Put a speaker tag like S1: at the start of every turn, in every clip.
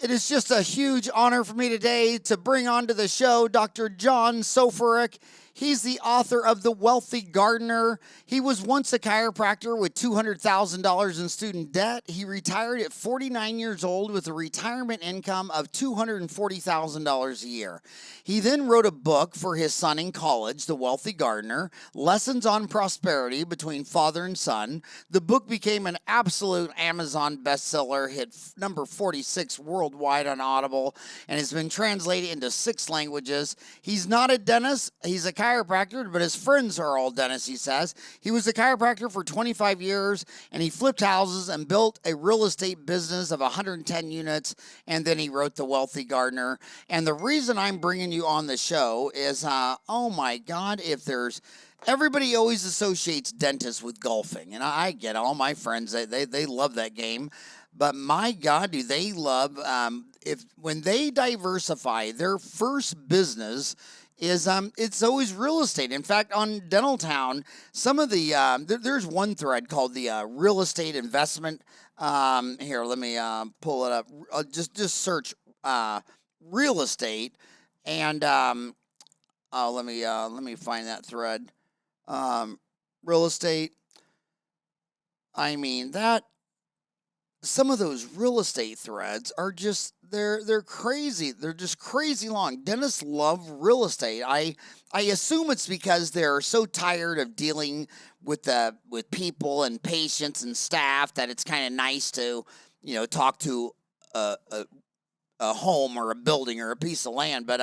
S1: It is just a huge honor for me today to bring onto the show Dr. John Soforic. He's the author of The Wealthy Gardener. He was once a chiropractor with $200,000 in student debt. He retired at 49 years old with a retirement income of $240,000 a year. He then wrote a book for his son in college, The Wealthy Gardener, Lessons on Prosperity Between Father and Son. The book became an absolute Amazon bestseller, hit number 46 worldwide on Audible, and has been translated into 6 languages. He's not a dentist. He's a chiropractor, but his friends are all dentists, he says. He was a chiropractor for 25 years, and he flipped houses and built a real estate business of 110 units, and then he wrote The Wealthy Gardener. And the reason I'm bringing you on the show is, oh my God, everybody always associates dentists with golfing, and I get all my friends, they love that game. But my God, do they love, when they diversify, their first business is it's always real estate. In fact, on Dental Town, some of the there's one thread called the real estate investment. Here, let me pull it up. Just search real estate, and let me find that thread. Real estate. I mean that. Some of those real estate threads are just they're crazy. They're just crazy long. Dentists love real estate. I assume it's because they're so tired of dealing with people and patients and staff that it's kind of nice to talk to a home or a building or a piece of land. But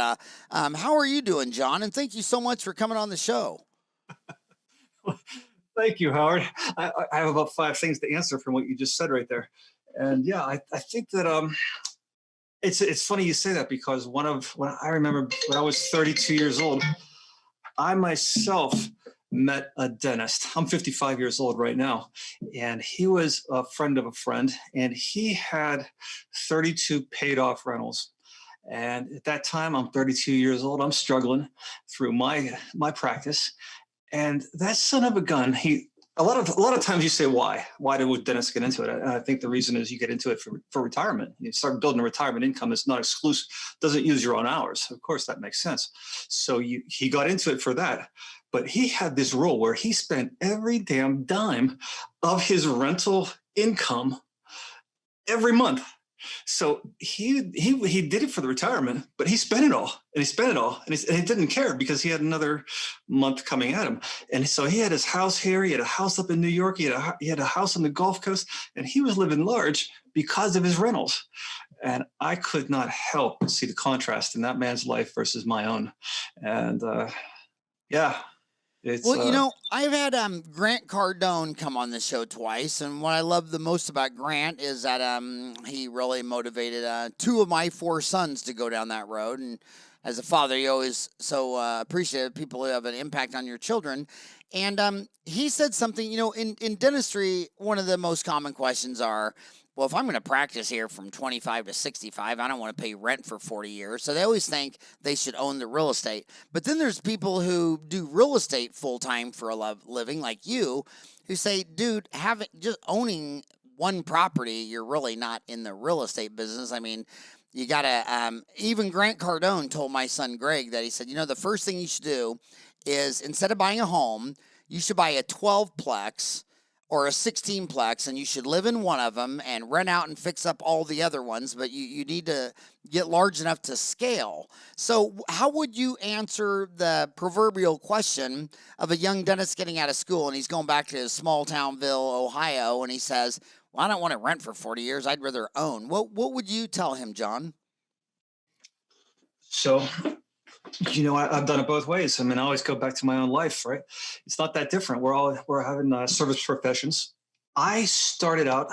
S1: how are you doing, John? And thank you so much for coming on the show.
S2: Thank you, Howard. I have about 5 things to answer from what you just said right there. And yeah, I think that it's funny you say that, because when I remember when I was 32 years old, I myself met a dentist. I'm 55 years old right now, and he was a friend of a friend, and he had 32 paid off rentals. And at that time, I'm 32 years old. I'm struggling through my practice. And that son of a gun, a lot of times you say, why would dentists get into it? And I think the reason is you get into it for retirement. You start building a retirement income that's not exclusive, doesn't use your own hours. Of course, that makes sense. So he got into it for that. But he had this rule where he spent every damn dime of his rental income every month. So he did it for the retirement, but he spent it all, and he didn't care because he had another month coming at him. And so he had his house here, he had a house up in New York, he had a house on the Gulf Coast, and he was living large because of his rentals. And I could not help but see the contrast in that man's life versus my own. And yeah.
S1: I've had Grant Cardone come on the show twice, and what I love the most about Grant is that he really motivated 2 of my 4 sons to go down that road. And as a father, you always so appreciate people who have an impact on your children. And he said something, in dentistry, one of the most common questions are, well, if I'm going to practice here from 25 to 65, I don't want to pay rent for 40 years. So they always think they should own the real estate. But then there's people who do real estate full-time for a living, like you, who say, dude, just owning one property, you're really not in the real estate business. I mean, you got to, even Grant Cardone told my son Greg that he said, the first thing you should do is, instead of buying a home, you should buy a 12-plex or a 16-plex, and you should live in one of them and rent out and fix up all the other ones, but you need to get large enough to scale. So how would you answer the proverbial question of a young dentist getting out of school, and he's going back to his small townville, Ohio, and he says, well, I don't want to rent for 40 years. I'd rather own. What would you tell him, John?
S2: So, I've done it both ways. I mean, I always go back to my own life, right? It's not that different. We're having service professions. I started out,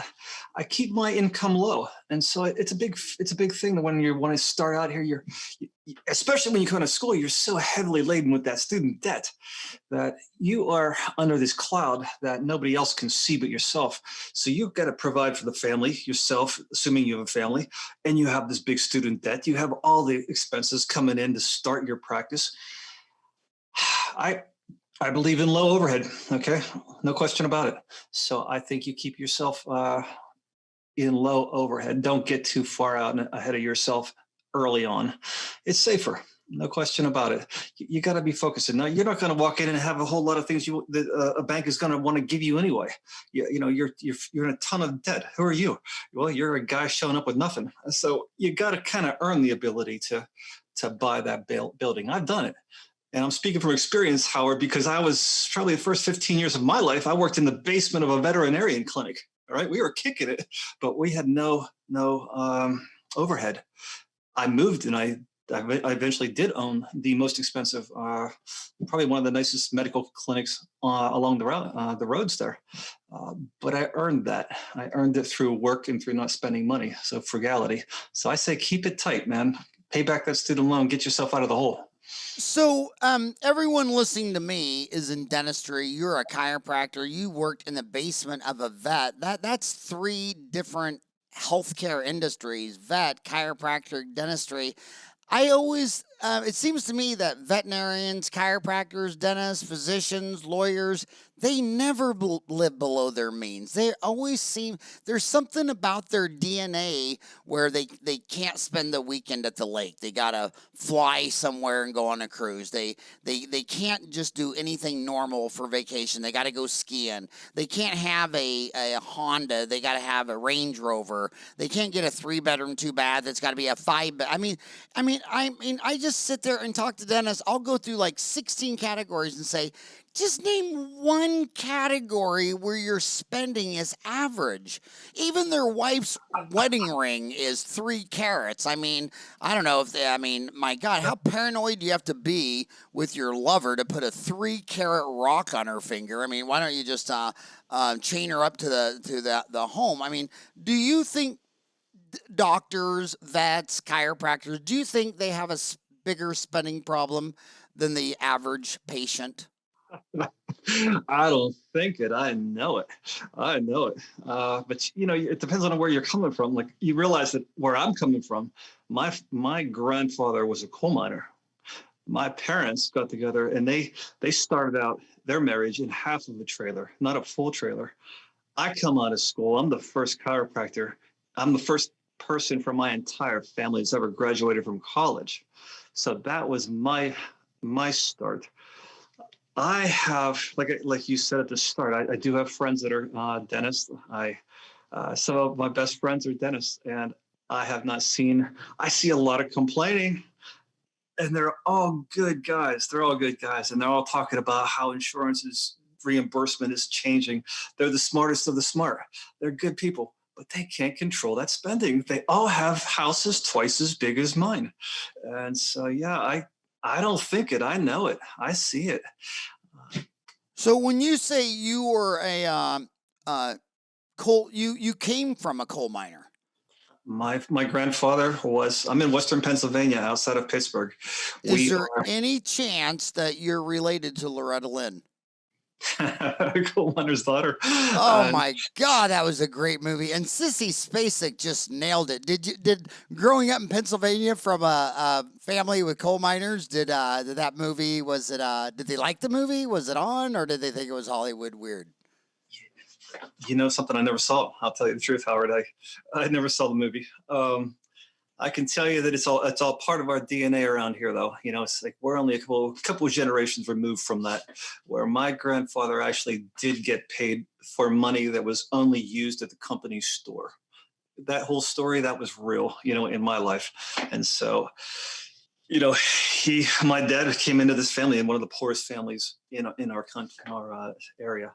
S2: I keep my income low. And so it's a big thing that when you want to start out here, especially when you come to school, you're so heavily laden with that student debt that you are under this cloud that nobody else can see but yourself. So you've got to provide for the family yourself, assuming you have a family, and you have this big student debt. You have all the expenses coming in to start your practice. I believe in low overhead. Okay. No question about it. So I think you keep yourself in low overhead. Don't get too far out and ahead of yourself early on. It's safer. No question about it. You got to be focused. Now, you're not going to walk in and have a whole lot of things that a bank is going to want to give you anyway. You're in a ton of debt. Who are you? Well, you're a guy showing up with nothing. So you got to kind of earn the ability to buy that building. I've done it. And I'm speaking from experience, Howard, because I was probably the first 15 years of my life, I worked in the basement of a veterinarian clinic. All right. We were kicking it, but we had no overhead. I moved and I eventually did own the most expensive, probably one of the nicest medical clinics along the roads there. But I earned that. I earned it through work and through not spending money. So frugality. So I say, keep it tight, man. Pay back that student loan. Get yourself out of the hole.
S1: So, everyone listening to me is in dentistry. You're a chiropractor. You worked in the basement of a vet. That's three different healthcare industries: vet, chiropractor, dentistry. I always, it seems to me that veterinarians, chiropractors, dentists, physicians, lawyers, they never live below their means. They always seem, there's something about their DNA where they can't spend the weekend at the lake. They got to fly somewhere and go on a cruise. They can't just do anything normal for vacation. They got to go skiing. They can't have a Honda. They got to have a Range Rover. They can't get a 3-bedroom, 2-bath. It's got to be a 5-bed. I mean, I just sit there and talk to dentists. I'll go through like 16 categories and say, just name one category where your spending is average. Even their wife's wedding ring is 3 carats. I mean, I don't know if my God, how paranoid do you have to be with your lover to put a 3-carat rock on her finger? I mean, why don't you just chain her up to the home? I mean, do you think doctors, vets, chiropractors, do you think they have a bigger spending problem than the average patient?
S2: I don't think it. I know it. I know it. But it depends on where you're coming from. Like, you realize that where I'm coming from, my grandfather was a coal miner. My parents got together and they started out their marriage in half of a trailer, not a full trailer. I come out of school. I'm the first chiropractor. I'm the first person from my entire family that's ever graduated from college. So that was my start. I have, like you said at the start, I do have friends that are dentists. Some of my best friends are dentists, and I see a lot of complaining, and they're all good guys. They're all good guys, and they're all talking about how reimbursement is changing. They're the smartest of the smart. They're good people, but they can't control that spending. They all have houses twice as big as mine. And so, yeah, I don't think it. I know it. I see it.
S1: So when you say you were you came from a coal miner.
S2: My grandfather I'm in Western Pennsylvania, outside of Pittsburgh.
S1: Is there any chance that you're related to Loretta Lynn?
S2: Coal miner's daughter.
S1: Oh my God, that was a great movie, and Sissy Spacek just nailed it. Did growing up in Pennsylvania from a family with coal miners? Did that movie, was it? Did they like the movie? Was it on, or did they think it was Hollywood weird?
S2: Something I never saw. I'll tell you the truth, Howard. I never saw the movie. I can tell you that it's all part of our DNA around here, though. It's like we're only a couple of generations removed from that, where my grandfather actually did get paid for money that was only used at the company store. That whole story, that was real, in my life. And so, my dad came into this family in one of the poorest families in our country, in our area.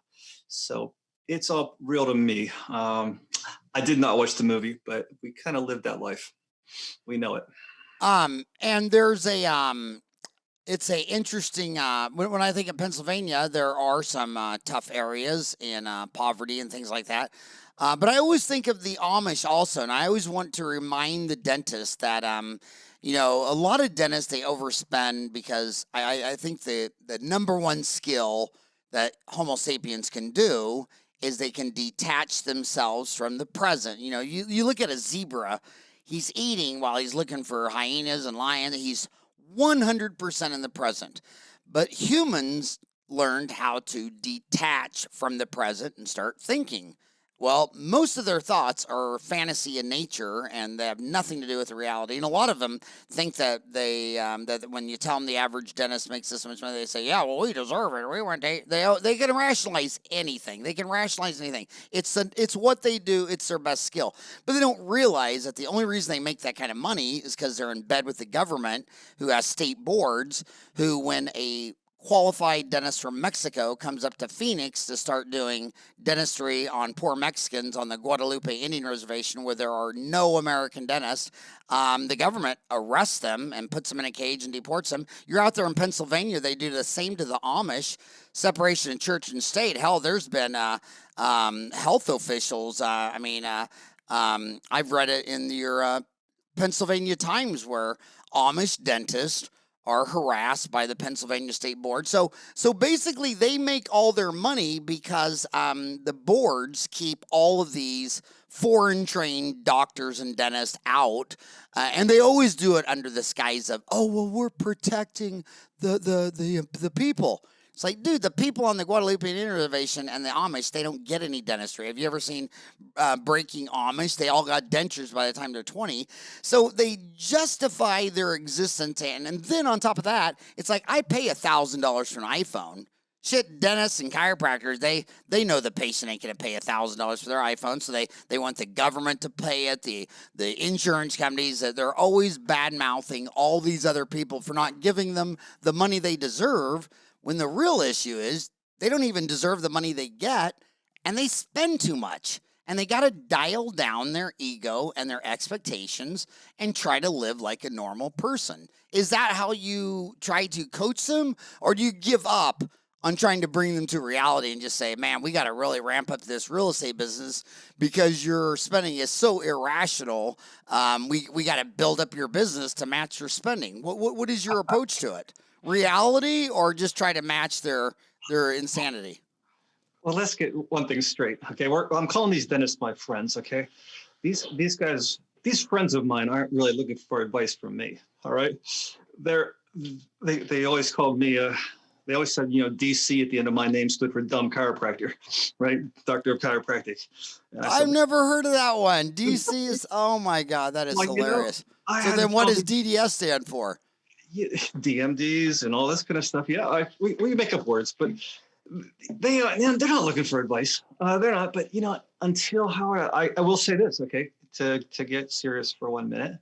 S2: So it's all real to me. I did not watch the movie, but we kind of lived that life. We know it.
S1: And there's it's a interesting, when I think of Pennsylvania, there are some tough areas in poverty and things like that. But I always think of the Amish also, and I always want to remind the dentist that, a lot of dentists, they overspend because I think the number one skill that Homo sapiens can do is they can detach themselves from the present. You look at a zebra. He's eating while he's looking for hyenas and lions. He's 100% in the present. But humans learned how to detach from the present and start thinking. Well, most of their thoughts are fantasy in nature, and they have nothing to do with the reality. And a lot of them think that that when you tell them the average dentist makes this much money, they say, "Yeah, well, we deserve it. We weren't." They can rationalize anything. They can rationalize anything. It's what they do. It's their best skill. But they don't realize that the only reason they make that kind of money is because they're in bed with the government, who has state boards, who when a qualified dentist from Mexico comes up to Phoenix to start doing dentistry on poor Mexicans on the Guadalupe Indian Reservation where there are no American dentists, the government arrests them and puts them in a cage and deports them. You're out there in Pennsylvania, they do the same to the Amish, separation of church and state. Hell, there's been health officials. I've read it in your Pennsylvania Times where Amish dentists are harassed by the Pennsylvania State Board. So basically, they make all their money because the boards keep all of these foreign-trained doctors and dentists out, and they always do it under the guise of, "Oh, well, we're protecting the people." It's like, dude, the people on the Guadalupe Indian Reservation and the Amish, they don't get any dentistry. Have you ever seen Breaking Amish? They all got dentures by the time they're 20. So they justify their existence. And then on top of that, it's like, I pay $1,000 for an iPhone. Shit, dentists and chiropractors, they know the patient ain't going to pay $1,000 for their iPhone, so they want the government to pay it, the insurance companies, that they're always bad-mouthing all these other people for not giving them the money they deserve, when the real issue is they don't even deserve the money they get, and they spend too much. And they got to dial down their ego and their expectations and try to live like a normal person. Is that how you try to coach them? Or do you give up on trying to bring them to reality and just say, man, we got to really ramp up this real estate business because your spending is so irrational. We got to build up your business to match your spending. What is your approach to it? Reality, or just try to match their insanity?
S2: Well, let's get one thing straight. Okay, I'm calling these dentists my friends. Okay, these guys, these friends of mine aren't really looking for advice from me. All right, they always called me. They always said, DC at the end of my name stood for dumb chiropractor, right? Doctor of chiropractic.
S1: I've never heard of that one. DC is, oh my God, that is hilarious. So then what does DDS stand for?
S2: DMDs and all this kind of stuff. Yeah, we make up words, but they're not looking for advice. They're not. But until Howard, I will say this, okay, to get serious for 1 minute.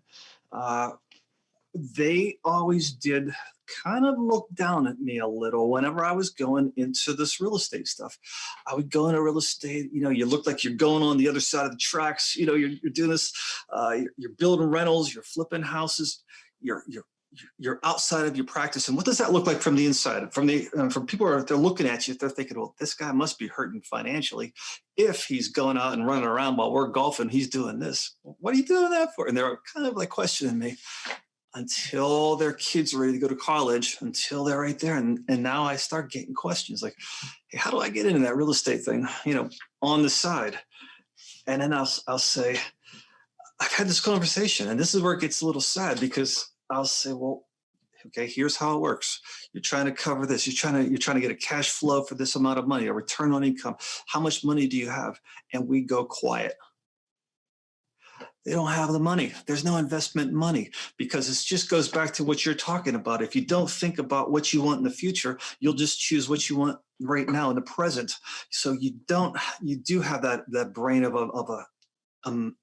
S2: They always did kind of look down at me a little whenever I was going into this real estate stuff. I would go into real estate, you look like you're going on the other side of the tracks. You're doing this, you're building rentals, you're flipping houses, you're outside of your practice. And what does that look like from the inside? From people who are they're looking at you, they're thinking, well, this guy must be hurting financially if he's going out and running around while we're golfing. He's doing this. What are you doing that for? And they're kind of like questioning me until their kids are ready to go to college, until they're right there. And now I start getting questions like, hey, how do I get into that real estate thing, on the side? And then I'll say, I've had this conversation, and this is where it gets a little sad, because I'll say, well, okay, here's how it works. You're trying to cover this. You're trying to get a cash flow for this amount of money, a return on income. How much money do you have? And we go quiet. They don't have the money. There's no investment money, because it just goes back to what you're talking about. If you don't think about what you want in the future, you'll just choose what you want right now in the present. So you do have that brain of a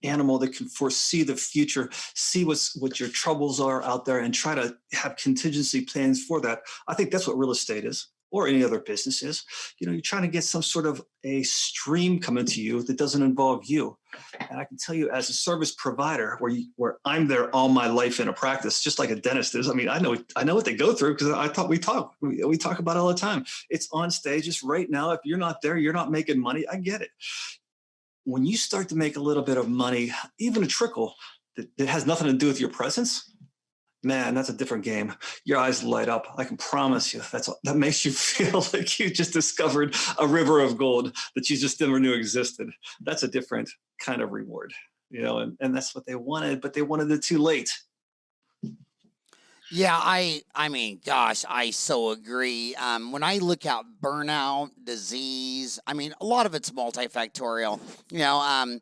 S2: animal that can foresee the future, see what your troubles are out there, and try to have contingency plans for that. I think that's what real estate is, or any other business is. You're trying to get some sort of a stream coming to you that doesn't involve you. And I can tell you, as a service provider, where I'm there all my life in a practice, just like a dentist is. I mean, I know what they go through, because we talk about it all the time. It's on stage. It's right now. If you're not there, you're not making money. I get it. When you start to make a little bit of money, even a trickle, that has nothing to do with your presence, man, that's a different game. Your eyes light up. I can promise you that makes you feel like you just discovered a river of gold that you just never knew existed. That's a different kind of reward, and that's what they wanted, but they wanted it too late.
S1: Yeah, I mean, gosh, I so agree. When I look at burnout, disease, I mean, a lot of it's multifactorial. You know,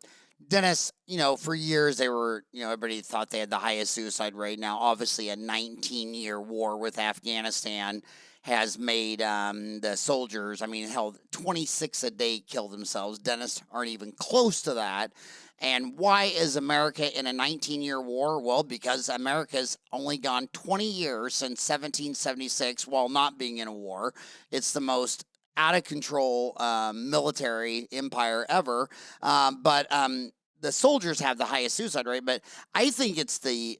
S1: Dennis, for years they were, everybody thought they had the highest suicide rate. Now, obviously, a 19-year war with Afghanistan has made the soldiers, I mean, hell, 26 a day kill themselves. Dennis aren't even close to that. And why is America in a 19-year war? Well, because America's only gone 20 years since 1776 while not being in a war. It's the most out of control military empire ever. But the soldiers have the highest suicide rate. But I think it's the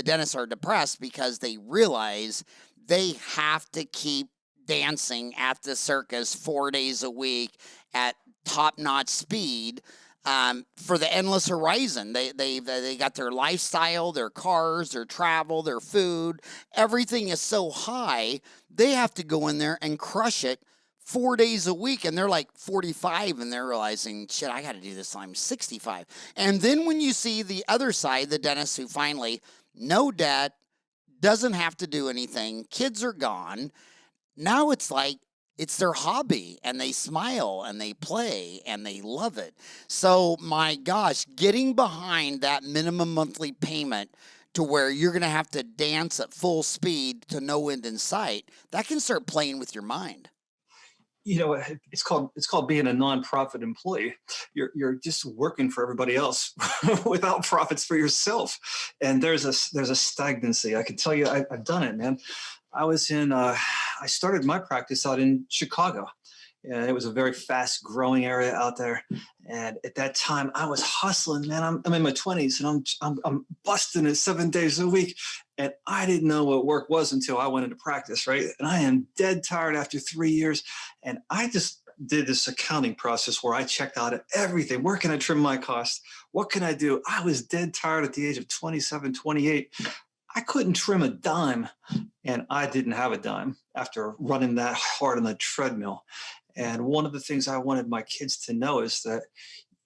S1: dentists are depressed because they realize they have to keep dancing at the circus 4 days a week at top notch speed for the endless horizon. They got their lifestyle, their cars, their travel, their food. Everything is so high. They have to go in there and crush it 4 days a week, and they're like 45, and they're realizing, shit, I got to do this till I'm 65. And then when you see the other side, the dentist who finally no debt, doesn't have to do anything, kids are gone. Now it's like it's their hobby and they smile and they play and they love it. So, my gosh, getting behind that minimum monthly payment to where you're going to have to dance at full speed to no end in sight, that can start playing with your mind.
S2: It's called being a nonprofit employee. You're just working for everybody else without profits for yourself, and there's a stagnancy. I can tell you, I've done it, man. I started my practice out in Chicago, and it was a very fast growing area out there. And at that time, I was hustling, man. I'm in my 20s, and I'm busting it 7 days a week. And I didn't know what work was until I went into practice, right? And I am dead tired after 3 years. And I just did this accounting process where I checked out everything. Where can I trim my costs? What can I do? I was dead tired at the age of 27, 28. I couldn't trim a dime, and I didn't have a dime after running that hard on the treadmill. And one of the things I wanted my kids to know is that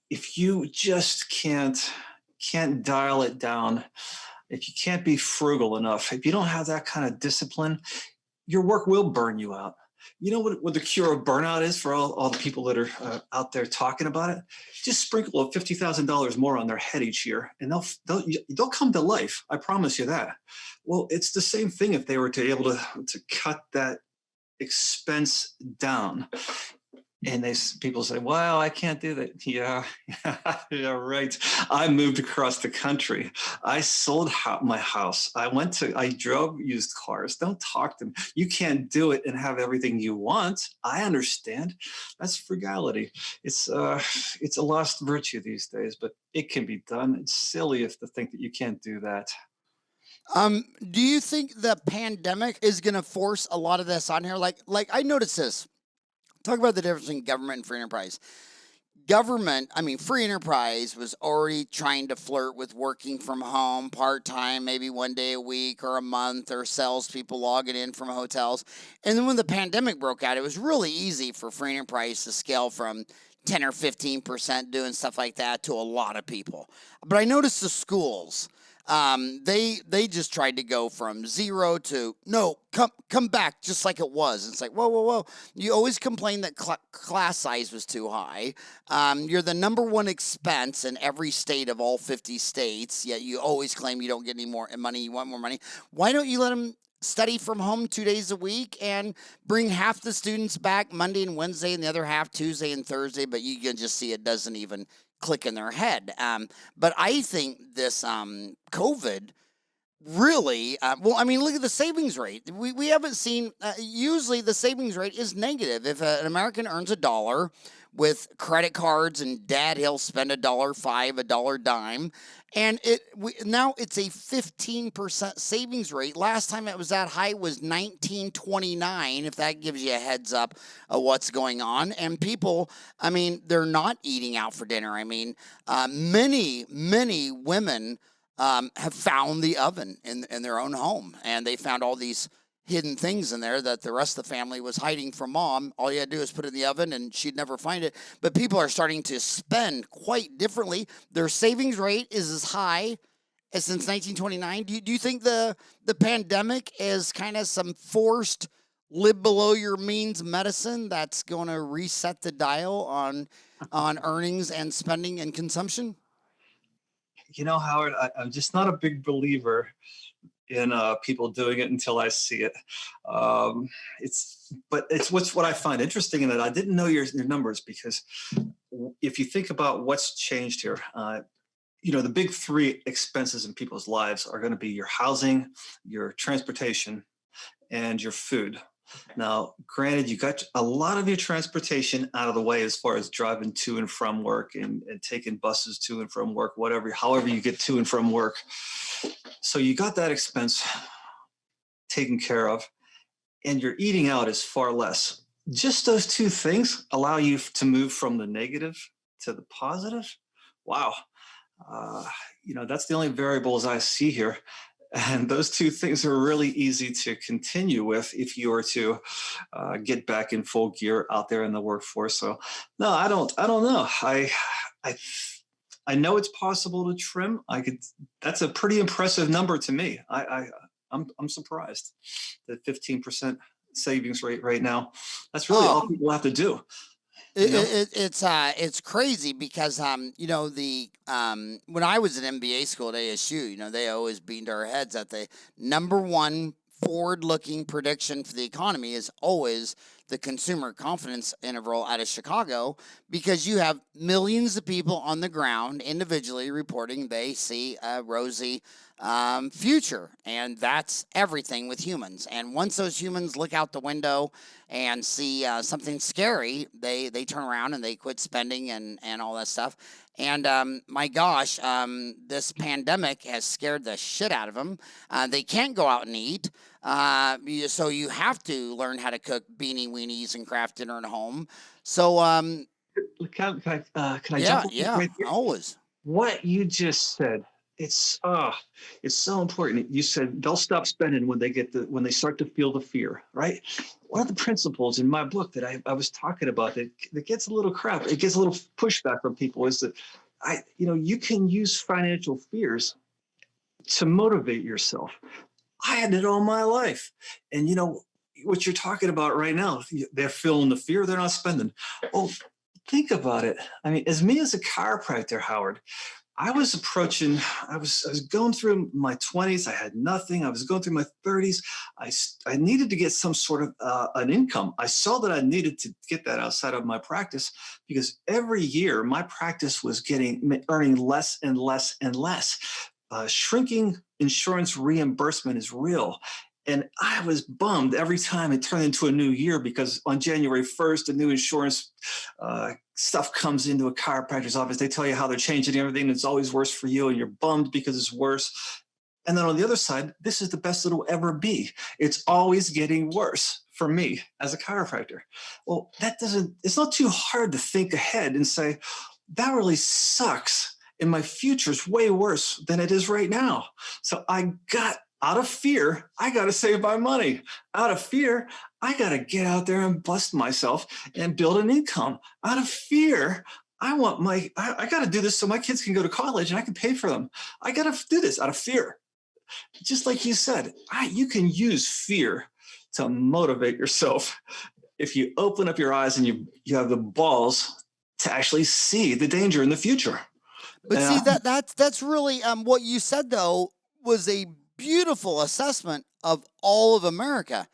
S2: if you just can't dial it down, if you can't be frugal enough, if you don't have that kind of discipline, your work will burn you out. You know what the cure of burnout is for all the people that are out there talking about it? Just sprinkle a $50,000 more on their head each year, and they'll come to life. I promise you that. Well, it's the same thing if they were to able to cut that expense down. And people say, "Well, I can't do that." Yeah, yeah, right. I moved across the country. I sold my house. I drove used cars. Don't talk to me. You can't do it and have everything you want. I understand. That's frugality. It's a lost virtue these days, but it can be done. It's silly if to think that you can't do that.
S1: Do you think the pandemic is going to force a lot of this on here? Like I noticed this. Talk about the difference between government and free enterprise. Government, I mean, free enterprise was already trying to flirt with working from home part time, maybe 1 day a week or a month, or salespeople logging in from hotels. And then when the pandemic broke out, it was really easy for free enterprise to scale from 10 or 15% doing stuff like that to a lot of people. But I noticed the schools. They just tried to go from zero to no, come back just like it was. It's like whoa. You always complain that class size was too high. You're the number one expense in every state of all 50 states. Yet you always claim you don't get any more money. You want more money. Why don't you let them study from home 2 days a week and bring half the students back Monday and Wednesday and the other half Tuesday and Thursday? But you can just see it doesn't even click in their head. But I think this COVID really, well, I mean, look at the savings rate. We haven't seen, usually the savings rate is negative. If an American earns $1 with credit cards and debt, he'll spend $1.05, $1 dime. And now it's a 15% savings rate. Last time it was that high was 1929, if that gives you a heads up of what's going on. And people, I mean, they're not eating out for dinner. I mean, many women have found the oven in their own home, and they found all these hidden things in there that the rest of the family was hiding from mom. All you had to do is put it in the oven and she'd never find it. But people are starting to spend quite differently. Their savings rate is as high since 1929. Do you think the pandemic is kind of some forced live below your means medicine that's going to reset the dial on earnings and spending and consumption?
S2: Howard, I'm just not a big believer in people doing it until I see it. It's what I find interesting in it. I didn't know your numbers because if you think about what's changed here, the big three expenses in people's lives are going to be your housing, your transportation, and your food. Now, granted, you got a lot of your transportation out of the way as far as driving to and from work and taking buses to and from work, however you get to and from work. So you got that expense taken care of, and your eating out is far less. Just those two things allow you to move from the negative to the positive. Wow. That's the only variables I see here. And those two things are really easy to continue with if you were to get back in full gear out there in the workforce. So, no, I don't know. I, I know it's possible to trim. That's a pretty impressive number to me. I'm surprised that 15% savings rate right now. That's really all
S1: Oh,
S2: people have to do. You know,
S1: it's crazy because the when I was at MBA school at ASU, they always beamed our heads that the number one forward-looking prediction for the economy is always the consumer confidence interval out of Chicago, because you have millions of people on the ground individually reporting they see a rosy future, and that's everything with humans. And once those humans look out the window and see something scary, they turn around and they quit spending and all that stuff. And my gosh, this pandemic has scared the shit out of them. They can't go out and eat. So you have to learn how to cook beanie weenies and craft dinner at home. So
S2: can I
S1: yeah,
S2: jump in
S1: yeah,
S2: right there?
S1: always.
S2: What you just said, it's so important. You said they'll stop spending when they start to feel the fear, right? One of the principles in my book that I was talking about that gets a little crap, it gets a little pushback from people, is that you can use financial fears to motivate yourself. I had it all my life. And what you're talking about right now, they're feeling the fear, they're not spending. Well, think about it. I mean, as me as a chiropractor, Howard, I was going through my 20s. I had nothing. I was going through my 30s. I needed to get some sort of an income. I saw that I needed to get that outside of my practice, because every year my practice was earning less and less and less. Shrinking insurance reimbursement is real. And I was bummed every time it turned into a new year, because on January 1st, the new insurance stuff comes into a chiropractor's office. They tell you how they're changing everything, and it's always worse for you, and you're bummed because it's worse. And then on the other side, this is the best it'll ever be. It's always getting worse for me as a chiropractor. Well, it's not too hard to think ahead and say, that really sucks, and my future is way worse than it is right now. So out of fear, I got to save my money. Out of fear, I got to get out there and bust myself and build an income. Out of fear, I got to do this so my kids can go to college and I can pay for them. I got to do this out of fear. Just like you said, you can use fear to motivate yourself if you open up your eyes and you have the balls to actually see the danger in the future.
S1: But see, that's really what you said though was a beautiful assessment of all of America.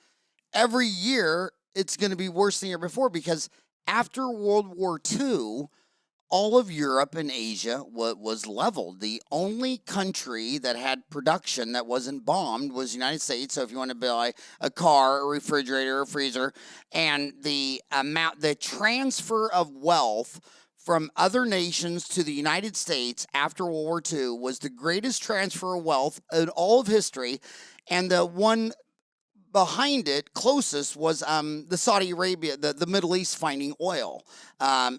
S1: Every year it's going to be worse than the year before, because after World War II, all of Europe and Asia was leveled. The only country that had production that wasn't bombed was the United States. So if you want to buy a car, a refrigerator, a freezer, and the transfer of wealth from other nations to the United States after World War II was the greatest transfer of wealth in all of history. And the one behind it closest was the Saudi Arabia, the Middle East finding oil.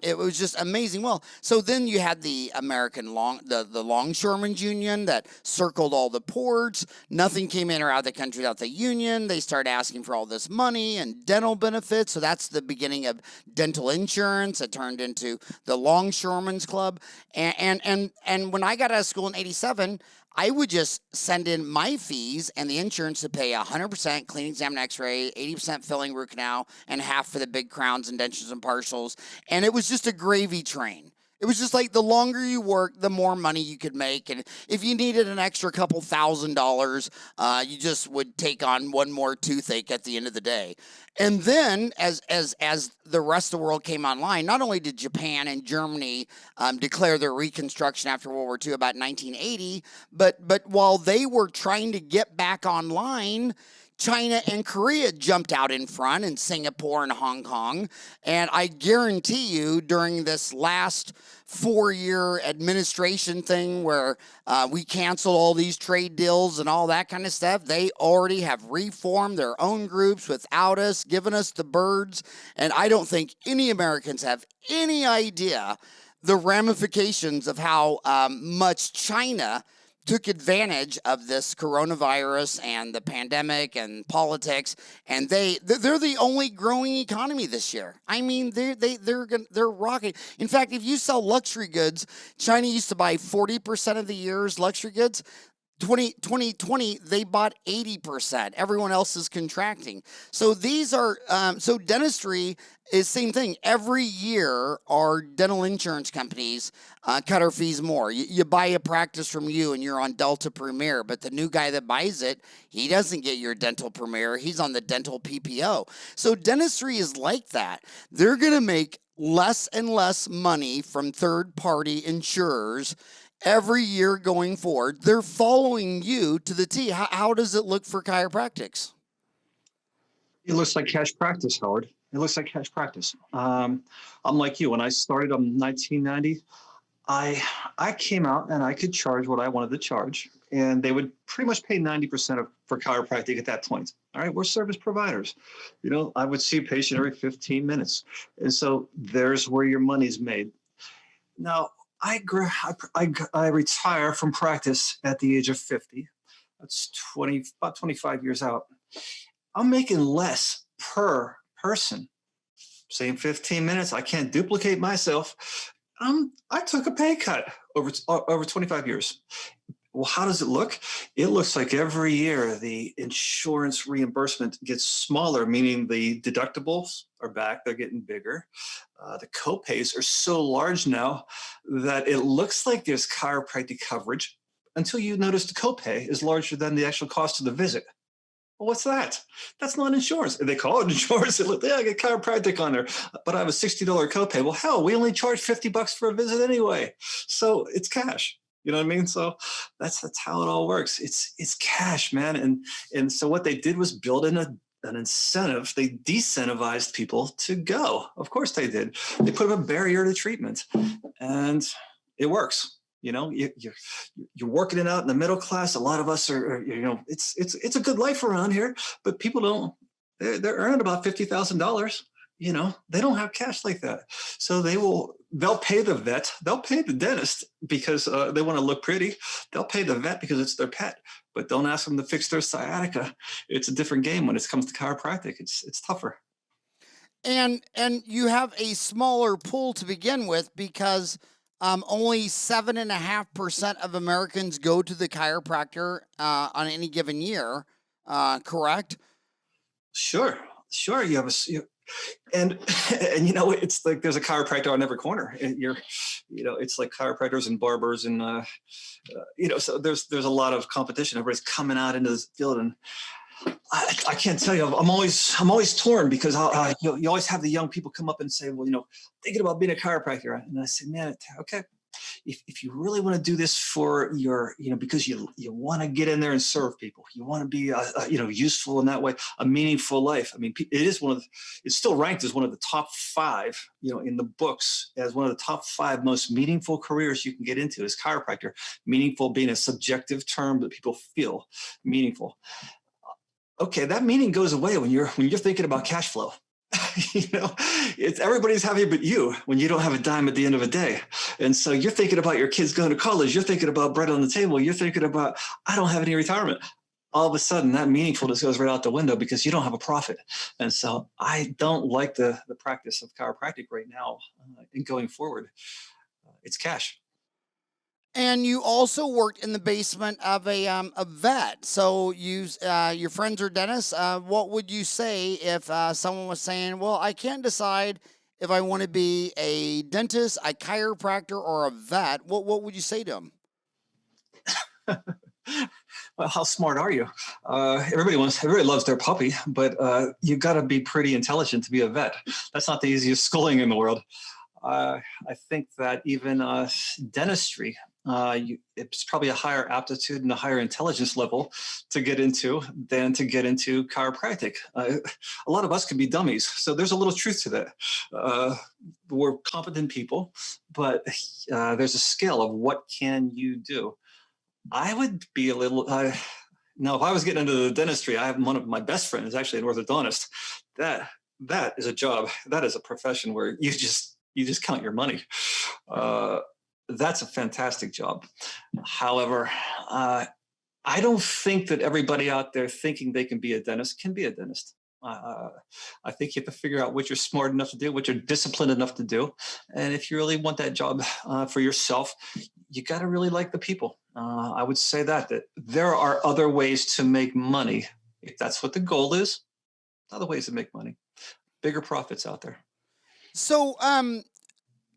S1: It was just amazing. Well, so then you had the American the Longshoremen's Union that circled all the ports. Nothing came in or out of the country without the union. They started asking for all this money and dental benefits. So that's the beginning of dental insurance. It turned into the Longshoremen's Club. And when I got out of school in '87, I would just send in my fees and the insurance to pay 100% clean exam and x-ray, 80% filling root canal, and half for the big crowns, indentions, and partials. And it was just a gravy train. It was just like the longer you work, the more money you could make. And if you needed an extra couple $1,000s, you just would take on one more toothache at the end of the day. And then as the rest of the world came online, not only did Japan and Germany declare their reconstruction after World War II about 1980, but while they were trying to get back online, China and Korea jumped out in front, and Singapore and Hong Kong. And I guarantee you, during this last 4-year administration thing where we canceled all these trade deals and all that kind of stuff, they already have reformed their own groups without us, given us the birds. And I don't think any Americans have any idea the ramifications of how much China took advantage of this coronavirus and the pandemic and politics, and they're the only growing economy this year. I mean, they're rocking. In fact, if you sell luxury goods, China used to buy 40% of the year's luxury goods. 2020, they bought 80%. Everyone else is contracting. So these are, so dentistry is same thing. Every year, our dental insurance companies cut our fees more. You buy a practice from you and you're on Delta Premier, but the new guy that buys it, he doesn't get your dental Premier. He's on the dental PPO. So dentistry is like that. They're going to make less and less money from third-party insurers every year going forward. They're following you to the T. How does it look for chiropractics?
S2: It looks like cash practice, Howard. It looks like cash practice. I'm like you. When I started in 1990, I came out and I could charge what I wanted to charge, and they would pretty much pay 90% for chiropractic at that point. All right, we're service providers. You know, I would see a patient every 15 minutes, and so there's where your money's made. Now, I retire from practice at the age of 50. That's about 25 years out. I'm making less per person. Same 15 minutes. I can't duplicate myself. I took a pay cut over 25 years. Well, how does it look? It looks like every year the insurance reimbursement gets smaller, meaning the deductibles are back, they're getting bigger. The copays are so large now that it looks like there's chiropractic coverage until you notice the copay is larger than the actual cost of the visit. Well, what's that? That's not insurance. They call it insurance. Yeah, I get chiropractic on there, but I have a $60 copay. Well, hell, we only charge $50 for a visit anyway. So it's cash. You know what I mean? So that's how it all works. It's cash, man. And so what they did was build in an incentive. They decentivized people to go. Of course they did. They put up a barrier to treatment, and it works. You know, you're working it out in the middle class. A lot of us are, you know, it's a good life around here, but people don't. They're earning about $50,000. You know, they don't have cash like that, so they'll pay the vet, they'll pay the dentist because they want to look pretty. They'll pay the vet because it's their pet, but don't ask them to fix their sciatica. It's a different game when it comes to chiropractic. It's tougher.
S1: And you have a smaller pool to begin with because only 7.5% of Americans go to the chiropractor on any given year. Correct?
S2: Sure. You have and you know, it's like there's a chiropractor on every corner. It's like chiropractors and barbers and so there's a lot of competition. Everybody's coming out into this field, and I can't tell you. I'm always torn because you always have the young people come up and say, well, thinking about being a chiropractor, and I say, man, okay. If you really want to do this for your, because you want to get in there and serve people, you want to be, useful in that way, a meaningful life. I mean, it's still ranked as one of the top 5, in the books as one of the top 5 most meaningful careers you can get into is chiropractor. Meaningful being a subjective term that people feel meaningful. Okay, that meaning goes away when you're thinking about cash flow. It's everybody's happy but you when you don't have a dime at the end of a day. And so you're thinking about your kids going to college. You're thinking about bread on the table. You're thinking about, I don't have any retirement. All of a sudden, that meaningfulness goes right out the window because you don't have a profit. And so I don't like the practice of chiropractic right now and going forward. It's cash.
S1: And you also worked in the basement of a vet. So your friends are dentists. What would you say if someone was saying, "Well, I can't decide if I want to be a dentist, a chiropractor, or a vet"? What would you say to them?
S2: Well, how smart are you? Everybody loves their puppy, but you got to be pretty intelligent to be a vet. That's not the easiest schooling in the world. I think that even dentistry, it's probably a higher aptitude and a higher intelligence level to get into than to get into chiropractic. A lot of us can be dummies, so there's a little truth to that. Uh, we're competent people, but there's a scale of what can you do. I would be a little. Now, if I was getting into the dentistry, I have one of my best friends is actually an orthodontist. That that is a job. That is a profession where you just count your money. Uh, that's a fantastic job. However, I don't think that everybody out there thinking they can be a dentist can be a dentist. Uh, I think you have to figure out what you're smart enough to do, what you're disciplined enough to do, and if you really want that job for yourself, you got to really like the people. I would say that there are other ways to make money if that's what the goal is. Other ways to make money, bigger profits out there.
S1: So,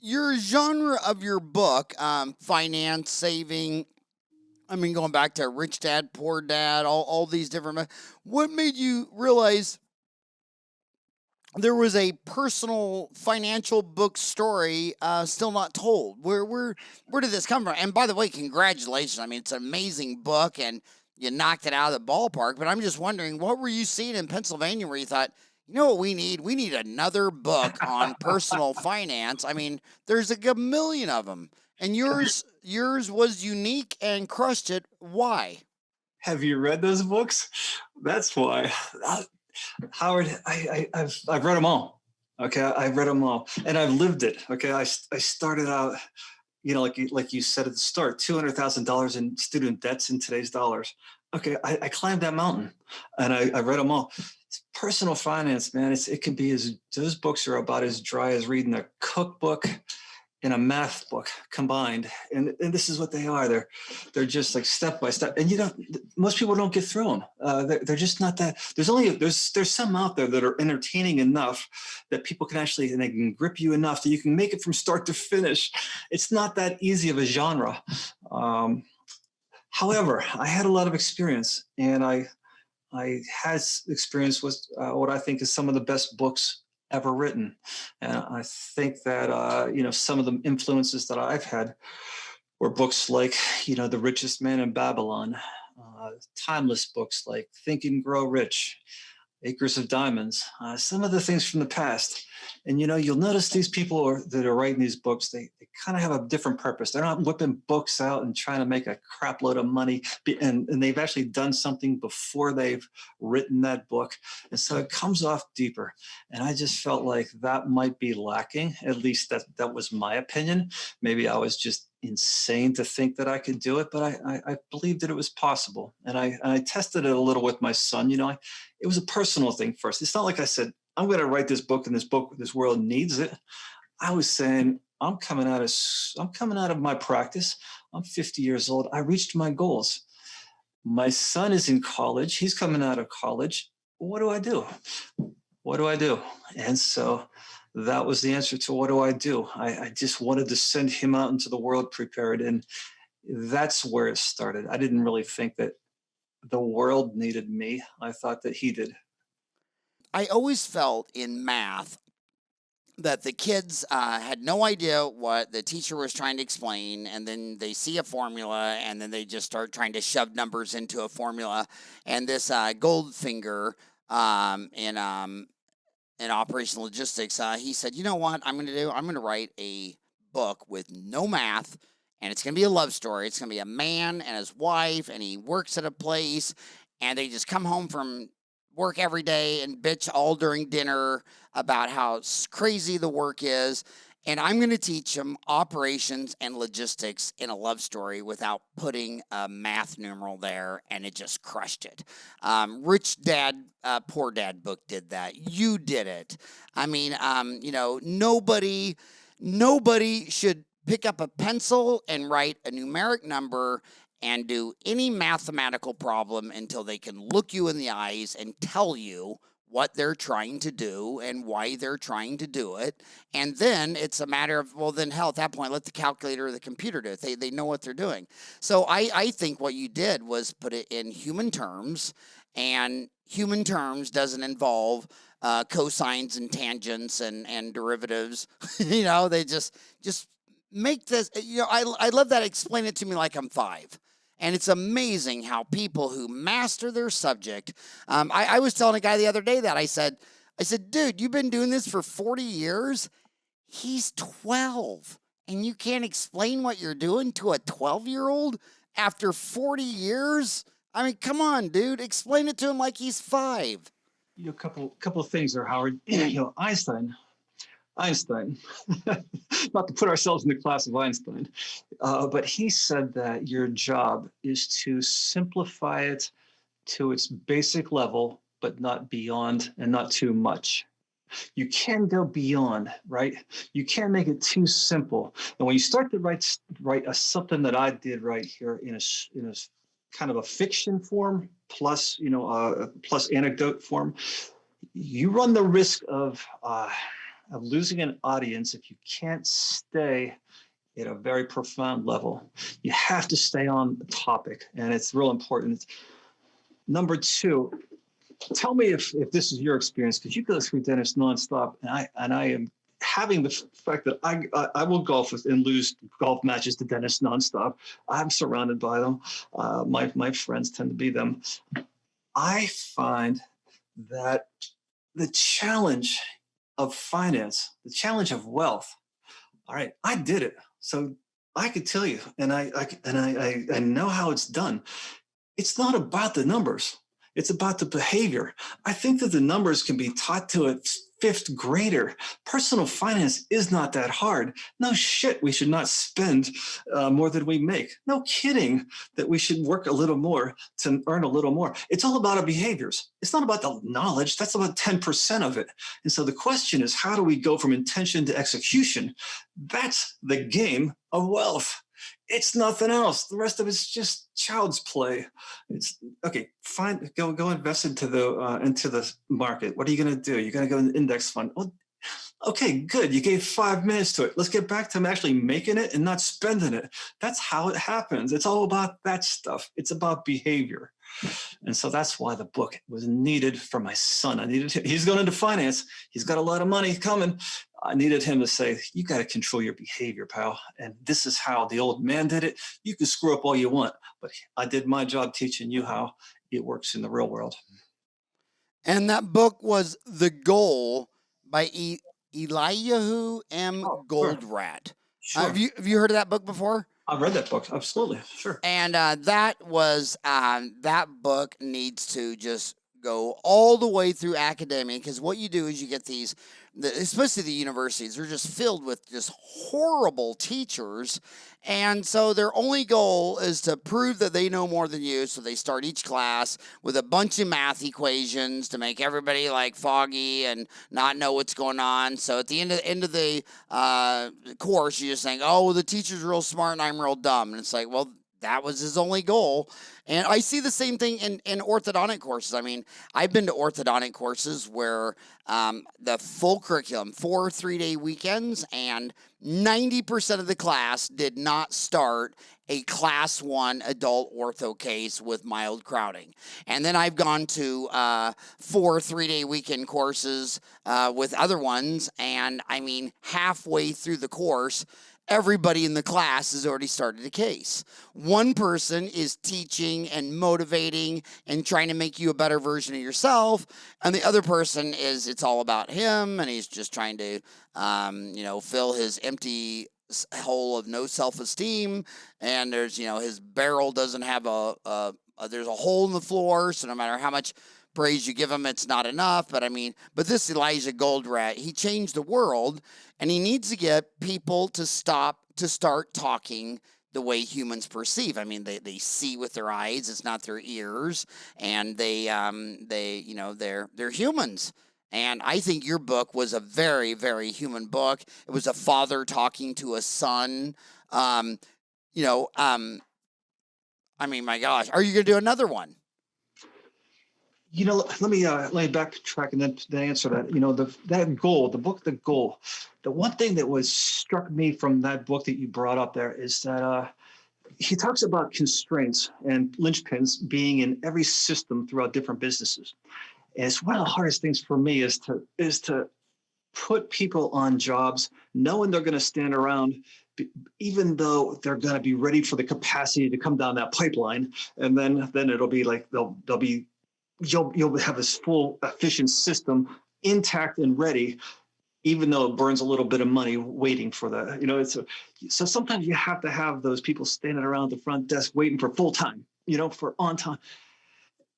S1: your genre of your book, finance, saving. I mean, going back to Rich Dad, Poor Dad, all these different. What made you realize there was a personal financial book story still not told? Where did this come from? And by the way, congratulations. I mean, it's an amazing book, and you knocked it out of the ballpark. But I'm just wondering, what were you seeing in Pennsylvania where you thought, you know what we need? We need another book on personal finance. I mean, there's a million of them, and yours was unique and crushed it. Why?
S2: Have you read those books? That's why. Howard, I've read them all. Okay, I've read them all, and I've lived it. Okay, I started out, like you said at the start, $200,000 in student debts in today's dollars. Okay, I climbed that mountain, and I read them all. It's personal finance, man. It can be as those books are about as dry as reading a cookbook in a math book combined, and this is what they are. They're just like step by step, and most people don't get through them. They're just not that. There's some out there that are entertaining enough that people can actually, and they can grip you enough that you can make it from start to finish. It's not that easy of a genre. However, I had a lot of experience, and I had experience with what I think is some of the best books ever written. And I think that, some of the influences that I've had were books like, The Richest Man in Babylon, timeless books like Think and Grow Rich, Acres of Diamonds, some of the things from the past. And you'll notice these people that are writing these books, they kind of have a different purpose. They're not whipping books out and trying to make a crap load of money. And they've actually done something before they've written that book. And so it comes off deeper. And I just felt like that might be lacking. At least that was my opinion. Maybe I was just insane to think that I could do it, but I believed that it was possible. And I tested it a little with my son. It was a personal thing first. It's not like I said, I'm going to write this book, and this world needs it. I was saying, I'm coming out of my practice. I'm 50 years old. I reached my goals. My son is in college. He's coming out of college. What do I do? What do I do? And so that was the answer to what do I do? I just wanted to send him out into the world prepared. And that's where it started. I didn't really think that the world needed me. I thought that he did.
S1: I always felt in math that the kids had no idea what the teacher was trying to explain, and then they see a formula, and then they just start trying to shove numbers into a formula. And this Goldfinger in Operation Logistics, he said, "You know what I'm going to do? I'm going to write a book with no math, and it's going to be a love story. It's going to be a man and his wife, and he works at a place, and they just come home from work every day and bitch all during dinner about how crazy the work is. And I'm going to teach them operations and logistics in a love story without putting a math numeral there." And it just crushed it. Rich Dad, Poor Dad book did that. You did it. I mean, nobody should pick up a pencil and write a numeric number and do any mathematical problem until they can look you in the eyes and tell you what they're trying to do and why they're trying to do it. And then it's a matter of, well, then hell, at that point, let the calculator or the computer do it. They know what they're doing. So I think what you did was put it in human terms, and human terms doesn't involve cosines and tangents and derivatives. They just make this, I love that. Explain it to me like I'm 5. And it's amazing how people who master their subject, I was telling a guy the other day that I said, dude, you've been doing this for 40 years. He's 12 and you can't explain what you're doing to a 12-year-old after 40 years. I mean, come on, dude, explain it to him like he's 5.
S2: A couple of things there, Howard. Einstein, not to put ourselves in the class of Einstein, but he said that your job is to simplify it to its basic level, but not beyond and not too much. You can go beyond, right? You can't make it too simple. And when you start to write something that I did right here in a kind of a fiction form plus plus anecdote form, you run the risk of losing an audience if you can't stay at a very profound level. You have to stay on the topic, and it's real important. Number 2, tell me if this is your experience, because you go through Dennis nonstop, and I am having the fact that I will golf with and lose golf matches to Dennis nonstop. I'm surrounded by them. My friends tend to be them. I find that the challenge of finance, the challenge of wealth. All right, I did it, so I could tell you, and I know how it's done. It's not about the numbers; it's about the behavior. I think that the numbers can be taught to a 5th grader. Personal finance is not that hard. No shit, we should not spend more than we make. No kidding that we should work a little more to earn a little more. It's all about our behaviors. It's not about the knowledge. That's about 10% of it. And so the question is, how do we go from intention to execution? That's the game of wealth. It's nothing else. The rest of it's just child's play. It's okay. Fine. Go invest into the market. What are you going to do? You're going to go in the index fund. Well, okay, good. You gave 5 minutes to it. Let's get back to actually making it and not spending it. That's how it happens. It's all about that stuff. It's about behavior. And so that's why the book was needed for my son. He's going into finance. He's got a lot of money coming. I needed him to say, you got to control your behavior, pal. And this is how the old man did it. You can screw up all you want, but I did my job teaching you how it works in the real world.
S1: And that book was The Goal by Eliyahu M. Goldratt.
S2: Sure.
S1: Have you heard of that book before?
S2: I've read that book. Absolutely. Sure.
S1: And that book needs to just go all the way through academia, because what you do is you get these, especially the universities, they're just filled with just horrible teachers. And so their only goal is to prove that they know more than you. So they start each class with a bunch of math equations to make everybody like foggy and not know what's going on. So at the end of the course, you're just saying, oh, well, the teacher's real smart and I'm real dumb. And it's like, well, that was his only goal. And I see the same thing in orthodontic courses. I mean, I've been to orthodontic courses where the full curriculum, 4 3-day weekends, and 90% of the class did not start a class 1 adult ortho case with mild crowding. And then I've gone to 4 3-day weekend courses with other ones. And I mean, halfway through the course, everybody in the class has already started a case. One person is teaching and motivating and trying to make you a better version of yourself, and the other person it's all about him, and he's just trying to, fill his empty hole of no self-esteem. And there's, his barrel doesn't have there's a hole in the floor, so no matter how much praise you give him, it's not enough. But this Elijah Goldratt, he changed the world, and he needs to get people to start talking the way humans perceive. I mean, they see with their eyes, it's not their ears, and they're humans. And I think your book was a very, very human book. It was a father talking to a son. Um, you know, um, I mean, my gosh, are you going to do another one?
S2: Let me backtrack and then answer that. That goal, the book, the goal. The one thing that was struck me from that book that you brought up there is that he talks about constraints and linchpins being in every system throughout different businesses. And it's one of the hardest things for me is to put people on jobs knowing they're going to stand around, even though they're going to be ready for the capacity to come down that pipeline, and then it'll be like they'll be you'll have this full efficient system intact and ready, even though it burns a little bit of money waiting for so sometimes you have to have those people standing around the front desk waiting for full time, for on time.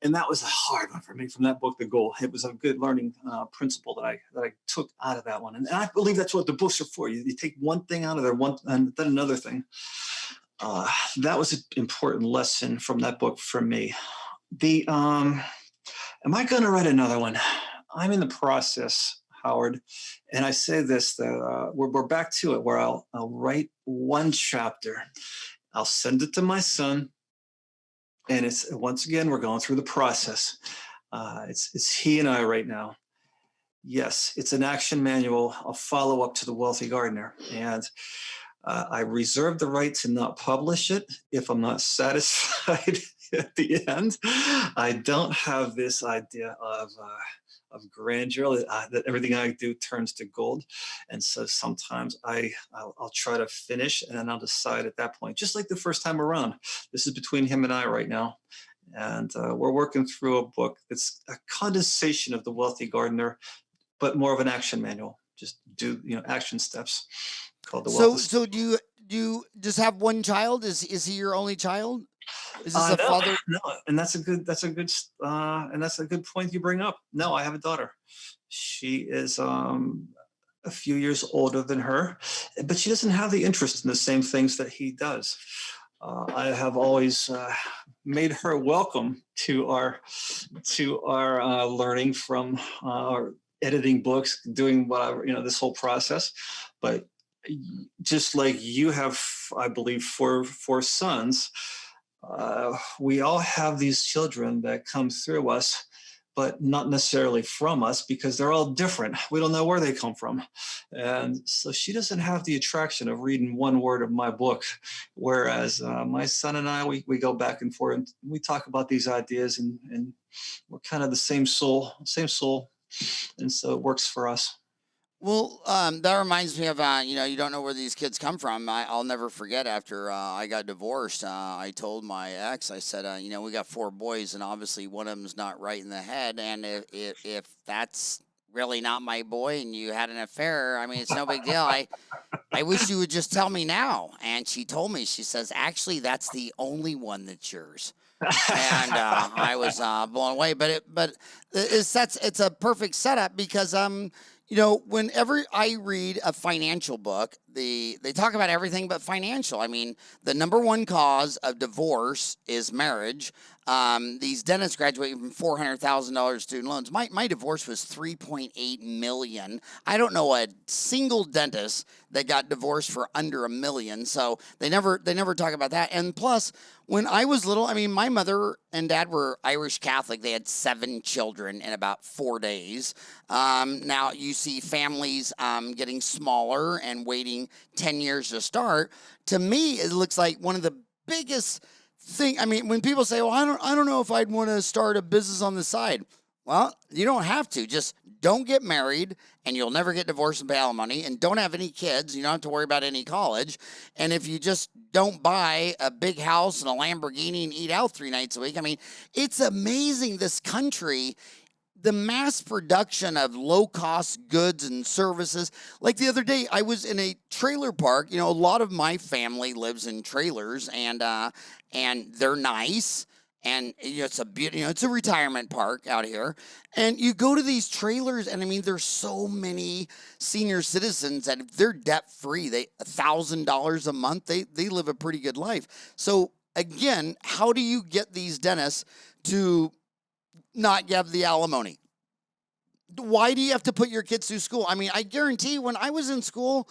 S2: And that was a hard one for me from that book, The Goal. It was a good learning principle that I took out of that one. And I believe that's what the books are for. You take one thing out of there, and then another thing. That was an important lesson from that book for me. Am I going to write another one? I'm in the process, Howard. And I say this, that we're back to it, where I'll write one chapter. I'll send it to my son. And it's, once again, we're going through the process. It's he and I right now. Yes, it's an action manual, a follow-up to The Wealthy Gardener. And I reserve the right to not publish it if I'm not satisfied at the end. I don't have this idea of grandeur, that everything I do turns to gold. And so sometimes I'll try to finish, and then I'll decide at that point, just like the first time around. This is between him and I right now. And we're working through a book that's a condensation of The Wealthy Gardener, but more of an action manual. Just do, action steps called The Wealthy.
S1: So do you just have one child? Is he your only child? Is this a
S2: No,
S1: father?
S2: no, and that's a good point you bring up. No, I have a daughter. She is a few years older than her, but she doesn't have the interest in the same things that he does. I have always made her welcome to our learning from our editing books, doing whatever, this whole process. But just like you have, I believe, four sons, we all have these children that come through us, but not necessarily from us, because they're all different. We don't know where they come from. And so she doesn't have the attraction of reading one word of my book. Whereas my son and I, we go back and forth and we talk about these ideas, and we're kind of the same soul. And so it works for us.
S1: Well, that reminds me of, you don't know where these kids come from. I'll never forget after I got divorced, I told my ex, I said, we got 4 boys, and obviously one of them's not right in the head. And if that's really not my boy and you had an affair, I mean, it's no big deal. I wish you would just tell me now. And she told me, she says, actually, that's the only one that's yours. And I was blown away. But it's a perfect setup because whenever I read a financial book, they talk about everything but financial. I mean, the number one cause of divorce is marriage. These dentists graduate from $400,000 student loans. My divorce was $3.8 million. I don't know a single dentist that got divorced for under $1 million. So they never talk about that. And plus, when I was little, I mean, my mother and dad were Irish Catholic. They had 7 children in about 4 days. Now you see families getting smaller and waiting 10 years to start. To me, it looks like one of the biggest thing. I mean, when people say, well, I don't know if I'd want to start a business on the side. Well, you don't have to. Just don't get married, and you'll never get divorced and pay alimony, and don't have any kids. You don't have to worry about any college. And if you just don't buy a big house and a Lamborghini and eat out 3 nights a week, I mean, it's amazing, this country, the mass production of low-cost goods and services. Like the other day, I was in a trailer park. A lot of my family lives in trailers, and they're nice. And it's a retirement park out here. And you go to these trailers, and I mean, there's so many senior citizens that if they're debt-free, $1,000 a month, they live a pretty good life. So again, how do you get these dentists to not give the alimony? Why do you have to put your kids through school? I mean, I guarantee when I was in school,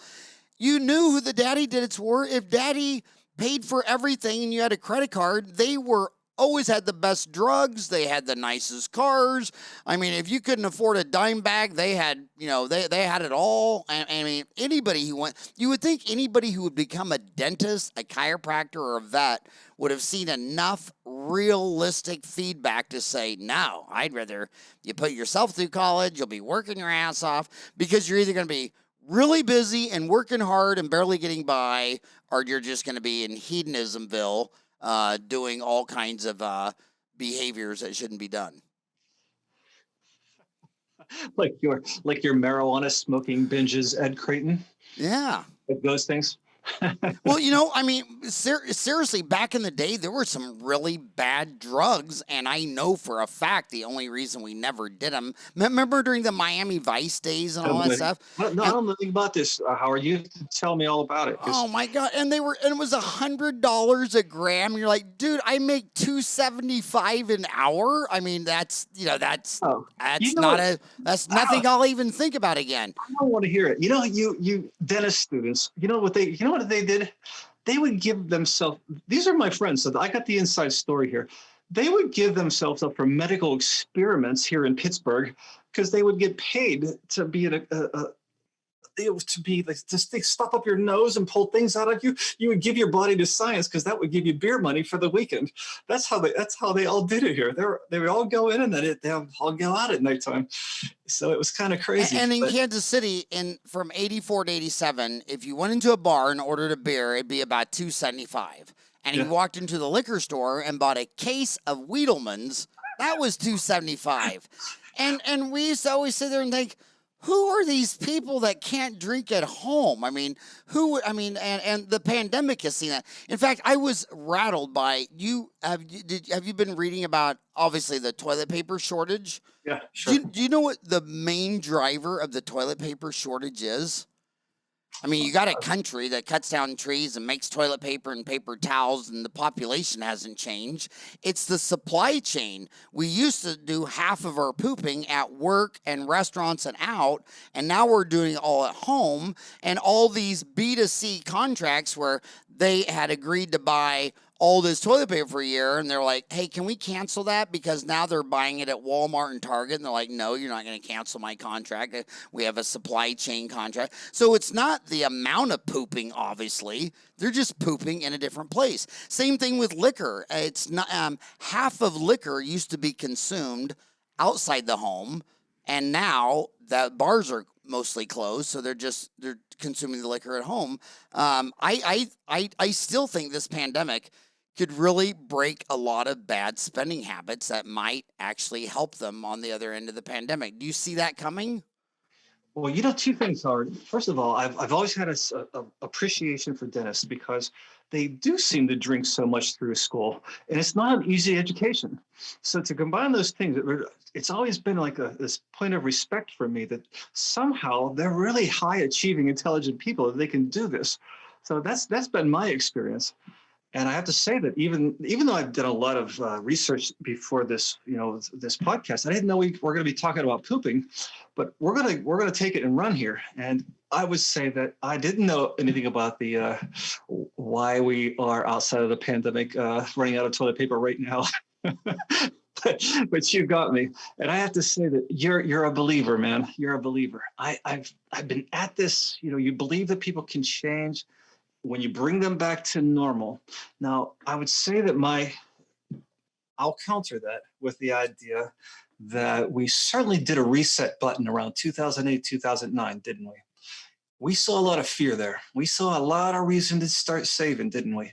S1: you knew who the daddy did were. If daddy paid for everything and you had a credit card, they were always had the best drugs. They had the nicest cars. I mean, if you couldn't afford a dime bag, they had, they had it all. I mean, anybody who went, you would think anybody who would become a dentist, a chiropractor, or a vet would have seen enough realistic feedback to say, no, I'd rather you put yourself through college. You'll be working your ass off because you're either going to be really busy and working hard and barely getting by, or you're just going to be in hedonismville, doing all kinds of behaviors that shouldn't be done.
S2: Like your marijuana smoking binges, Ed Creighton.
S1: Yeah.
S2: Like those things.
S1: Well, I mean, seriously, back in the day, there were some really bad drugs, and I know for a fact the only reason we never did them. Remember during the Miami Vice days and all that stuff?
S2: No, I don't know anything about this. Howard, you tell me all about it.
S1: Oh my God! And it was $100 a gram. You're like, dude, I make $2.75 an hour. I mean, that's that's nothing I'll even think about again.
S2: I don't want to hear it. You dentist students. You know what they did? They would give themselves. These are my friends, so I got the inside story here. They would give themselves up for medical experiments here in Pittsburgh because they would get paid to be to stuff up your nose and pull things out of you. You would give your body to science because that would give you beer money for the weekend. That's how they all did it here. They would all go in and then they all go out at nighttime. So it was kind of crazy.
S1: And in Kansas City, from 84 to 87, if you went into a bar and ordered a beer, it'd be about $2.75. And if you walked into the liquor store and bought a case of Wiedelmann's, that was $2.75. And we used to always sit there and think, who are these people that can't drink at home? I mean, and the pandemic has seen that. In fact, I was rattled by you. Have you been reading about, obviously, the toilet paper shortage?
S2: Yeah, sure.
S1: Do you know what the main driver of the toilet paper shortage is? I mean, you got a country that cuts down trees and makes toilet paper and paper towels, and the population hasn't changed. It's the supply chain. We used to do half of our pooping at work and restaurants and out, and now we're doing it all at home. And all these B2C contracts where they had agreed to buy all this toilet paper for a year, and they're like, hey, can we cancel that? Because now they're buying it at Walmart and Target, and they're like, no, you're not going to cancel my contract. We have a supply chain contract. So it's not the amount of pooping, obviously. They're just pooping in a different place. Same thing with liquor. It's not half of liquor used to be consumed outside the home, and now the bars are mostly closed, so they're consuming the liquor at home. I still think this pandemic could really break a lot of bad spending habits that might actually help them on the other end of the pandemic. Do you see that coming?
S2: Well, two things, Howard. First of all, I've always had a appreciation for dentists because they do seem to drink so much through school, and it's not an easy education. So to combine those things, it's always been like this point of respect for me that somehow they're really high achieving, intelligent people that they can do this. So that's been my experience. And I have to say that even though I've done a lot of research before this, this podcast, I didn't know we were going to be talking about pooping, but we're gonna take it and run here. And I would say that I didn't know anything about the why we are outside of the pandemic, running out of toilet paper right now. But you got me. And I have to say that you're a believer, man. You're a believer. I've been at this. You believe that people can change when you bring them back to normal. Now, I would say that I'll counter that with the idea that we certainly did a reset button around 2008, 2009, didn't we? We saw a lot of fear there. We saw a lot of reason to start saving, didn't we?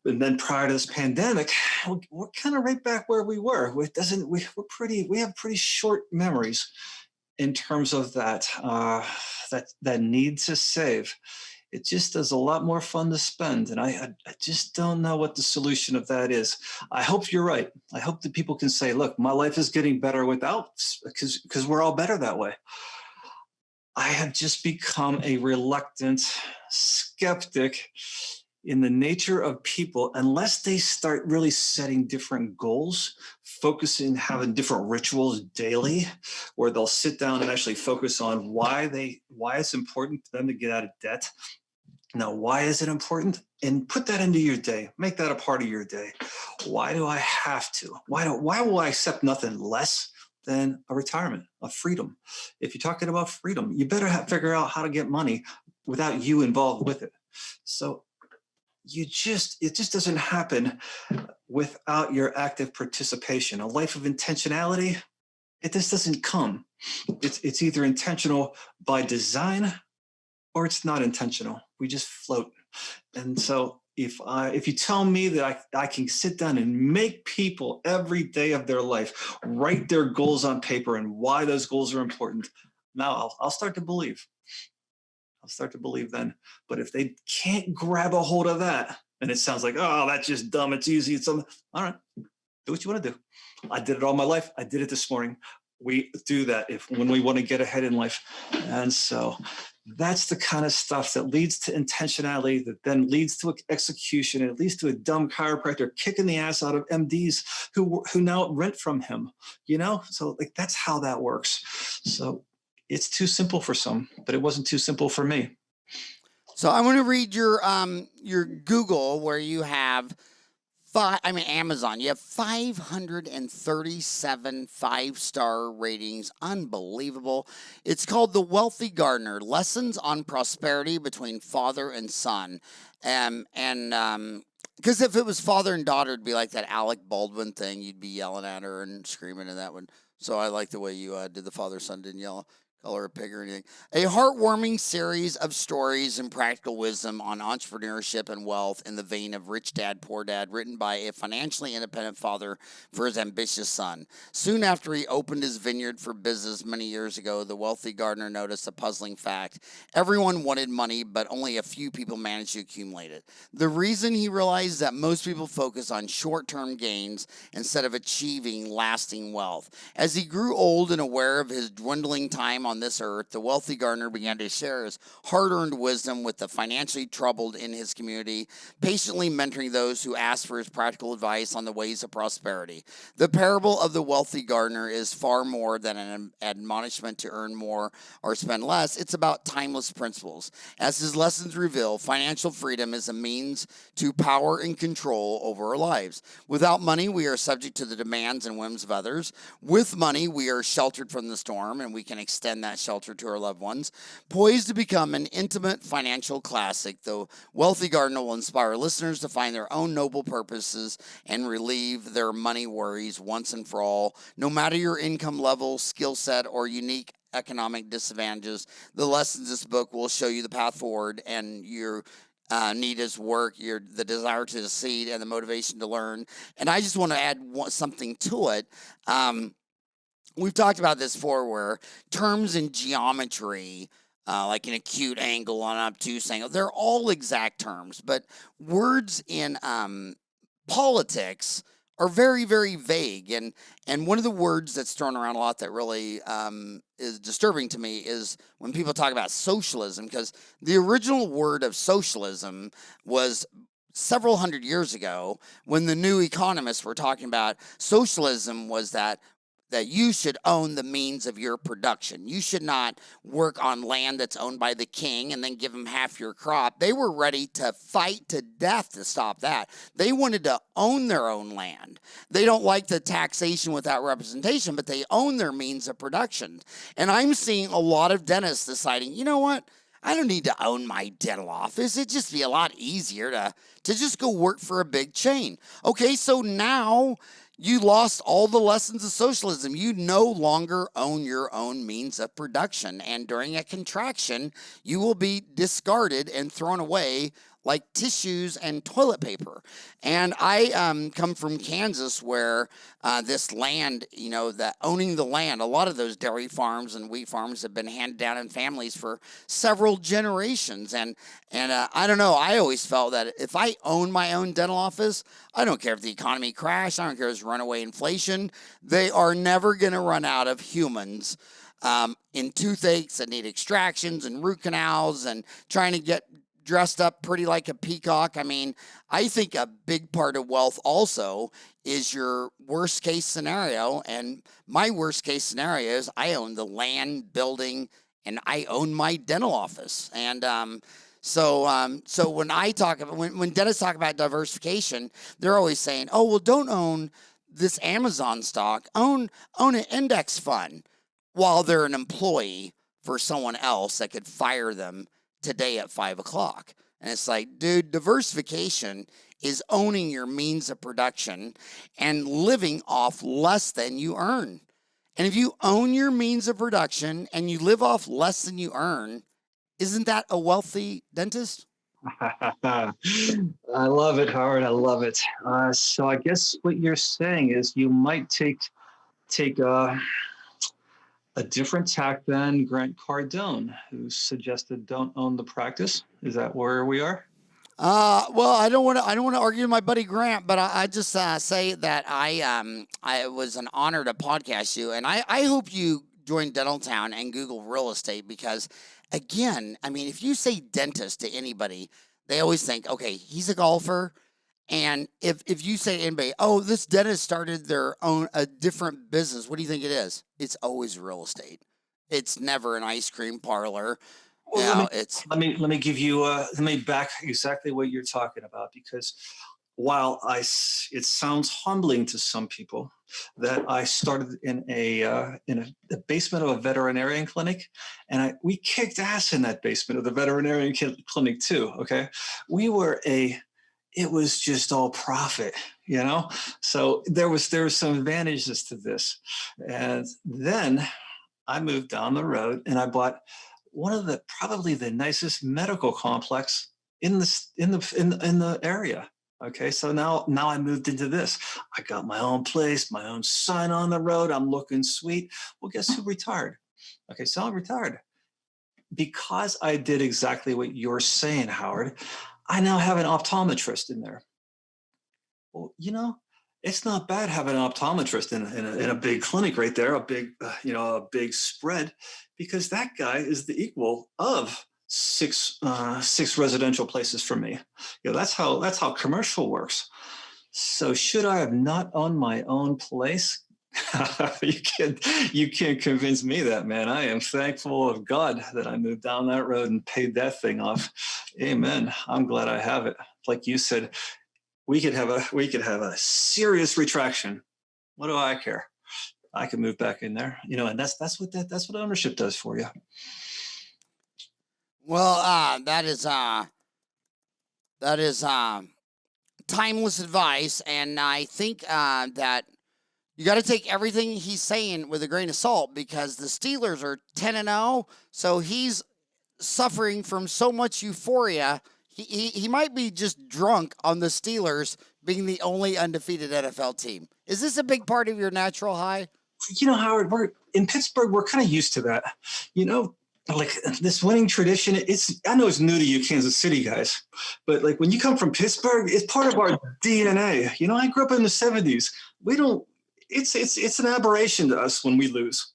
S2: And then prior to this pandemic, we're kind of right back where we were. We have pretty short memories in terms of that need to save. It just is a lot more fun to spend. And I just don't know what the solution of that is. I hope you're right. I hope that people can say, look, my life is getting better without, because we're all better that way. I have just become a reluctant skeptic in the nature of people, unless they start really setting different goals focusing, having different rituals daily, where they'll sit down and actually focus on why it's important to them to get out of debt. Now, why is it important? And put that into your day. Make that a part of your day. Why do I have to? Why will I accept nothing less than a retirement, a freedom? If you're talking about freedom, you better figure out how to get money without you involved with it. So it just doesn't happen without your active participation. A life of intentionality, it just doesn't come. It's either intentional by design or it's not intentional. We just float. And so if you tell me that I can sit down and make people every day of their life write their goals on paper and why those goals are important, now I'll start to believe. I'll start to believe then. But if they can't grab a hold of that, and it sounds like, oh, that's just dumb, it's easy, it's all right, do what you want to do. I did it all my life. I did it this morning. We do that when we want to get ahead in life. And so that's the kind of stuff that leads to intentionality, that then leads to execution, and it leads to a dumb chiropractor kicking the ass out of MDs who now rent from him, So like that's how that works. So it's too simple for some, but it wasn't too simple for me.
S1: So I want to read your Google, where you have Amazon. You have 537 5-star ratings. Unbelievable. It's called The Wealthy Gardener: Lessons on Prosperity Between Father and Son. Because if it was father and daughter, it'd be like that Alec Baldwin thing. You'd be yelling at her and screaming in that one. So I like the way you did the father-son, didn't yell. Call her a pig or anything. A heartwarming series of stories and practical wisdom on entrepreneurship and wealth in the vein of Rich Dad, Poor Dad, written by a financially independent father for his ambitious son. Soon after he opened his vineyard for business many years ago, the wealthy gardener noticed a puzzling fact. Everyone wanted money, but only a few people managed to accumulate it. The reason, he realized, that most people focus on short-term gains instead of achieving lasting wealth. As he grew old and aware of his dwindling time on this earth, the wealthy gardener began to share his hard-earned wisdom with the financially troubled in his community, patiently mentoring those who asked for his practical advice on the ways of prosperity. The parable of the wealthy gardener is far more than an admonishment to earn more or spend less. It's about timeless principles. As his lessons reveal, financial freedom is a means to power and control over our lives. Without money, we are subject to the demands and whims of others. With money, we are sheltered from the storm, and we can extend that shelter to our loved ones. Poised to become an intimate financial classic, the Wealthy Gardener will inspire listeners to find their own noble purposes and relieve their money worries once and for all. No matter your income level, skill set, or unique economic disadvantages, the lessons in this book will show you the path forward, and your need is work, the desire to succeed, and the motivation to learn. And I just want to add something to it. We've talked about this before, where terms in geometry, like an acute angle, an obtuse angle, they're all exact terms, but words in politics are very, very vague. And one of the words that's thrown around a lot that really is disturbing to me is when people talk about socialism, because the original word of socialism was several hundred years ago, when the New Economists were talking about socialism, was that you should own the means of your production. You should not work on land that's owned by the king and then give him half your crop. They were ready to fight to death to stop that. They wanted to own their own land. They don't like the taxation without representation, but they own their means of production. And I'm seeing a lot of dentists deciding, you know what? I don't need to own my dental office. It'd just be a lot easier to just go work for a big chain. Okay, so now you lost all the lessons of socialism. You no longer own your own means of production. And during a contraction, you will be discarded and thrown away like tissues and toilet paper. And I come from Kansas, where this land, that owning the land, a lot of those dairy farms and wheat farms have been handed down in families for several generations. And I don't know, I always felt that if I own my own dental office, I don't care if the economy crashed, I don't care if there's runaway inflation, they are never going to run out of humans in toothaches that need extractions and root canals and trying to get dressed up pretty like a peacock. I mean, I think a big part of wealth also is your worst case scenario. And my worst case scenario is I own the land, building, and I own my dental office. And so when I talk about when dentists talk about diversification, they're always saying, "Oh, well, don't own this Amazon stock. Own an index fund," while they're an employee for someone else that could fire them today at 5 o'clock. And it's like, dude, diversification is owning your means of production and living off less than you earn. And if you own your means of production and you live off less than you earn, isn't that a wealthy dentist?
S2: I love it, Howard. I love it. So I guess what you're saying is you might take a different tack than Grant Cardone, who suggested don't own the practice. Is that where we are?
S1: Well, I don't want to argue with my buddy Grant, but I just say that I was an honor to podcast you, and I hope you join Dental Town and Google real estate because, again, I mean, if you say dentist to anybody, they always think, okay, he's a golfer. And if you say to anybody, oh, this dentist started a different business, what do you think it is? It's always real estate. It's never an ice cream parlor.
S2: Well, let me give you let me back exactly what you're talking about, because while it sounds humbling to some people that I started in the basement of a veterinarian clinic, and we kicked ass in that basement of the veterinarian clinic too. Okay, it was just all profit, So there was some advantages to this, and then I moved down the road and I bought one of probably the nicest medical complex in the area. Okay, so now I moved into this. I got my own place, my own sign on the road. I'm looking sweet. Well, guess who retired? Okay, so I'm retired because I did exactly what you're saying, Howard. I now have an optometrist in there. Well, it's not bad having an optometrist in a big clinic right there, a big spread, because that guy is the equal of six residential places for me. That's how commercial works. So should I have not owned my own place? You can't convince me that, man. I am thankful of God that I moved down that road and paid that thing off. Amen. I'm glad I have it. Like you said, we could have a serious retraction. What do I care? I can move back in there, and that's what ownership does for you.
S1: Well, that is timeless advice, and I think that you got to take everything he's saying with a grain of salt because the Steelers are 10-0, so he's suffering from so much euphoria. He might be just drunk on the Steelers being the only undefeated NFL team. Is this a big part of your natural high?
S2: Howard, we're in Pittsburgh. We're kind of used to that. Like this winning tradition. I know it's new to you, Kansas City guys, but like when you come from Pittsburgh, it's part of our DNA. I grew up in the 70s. We don't. It's an aberration to us when we lose.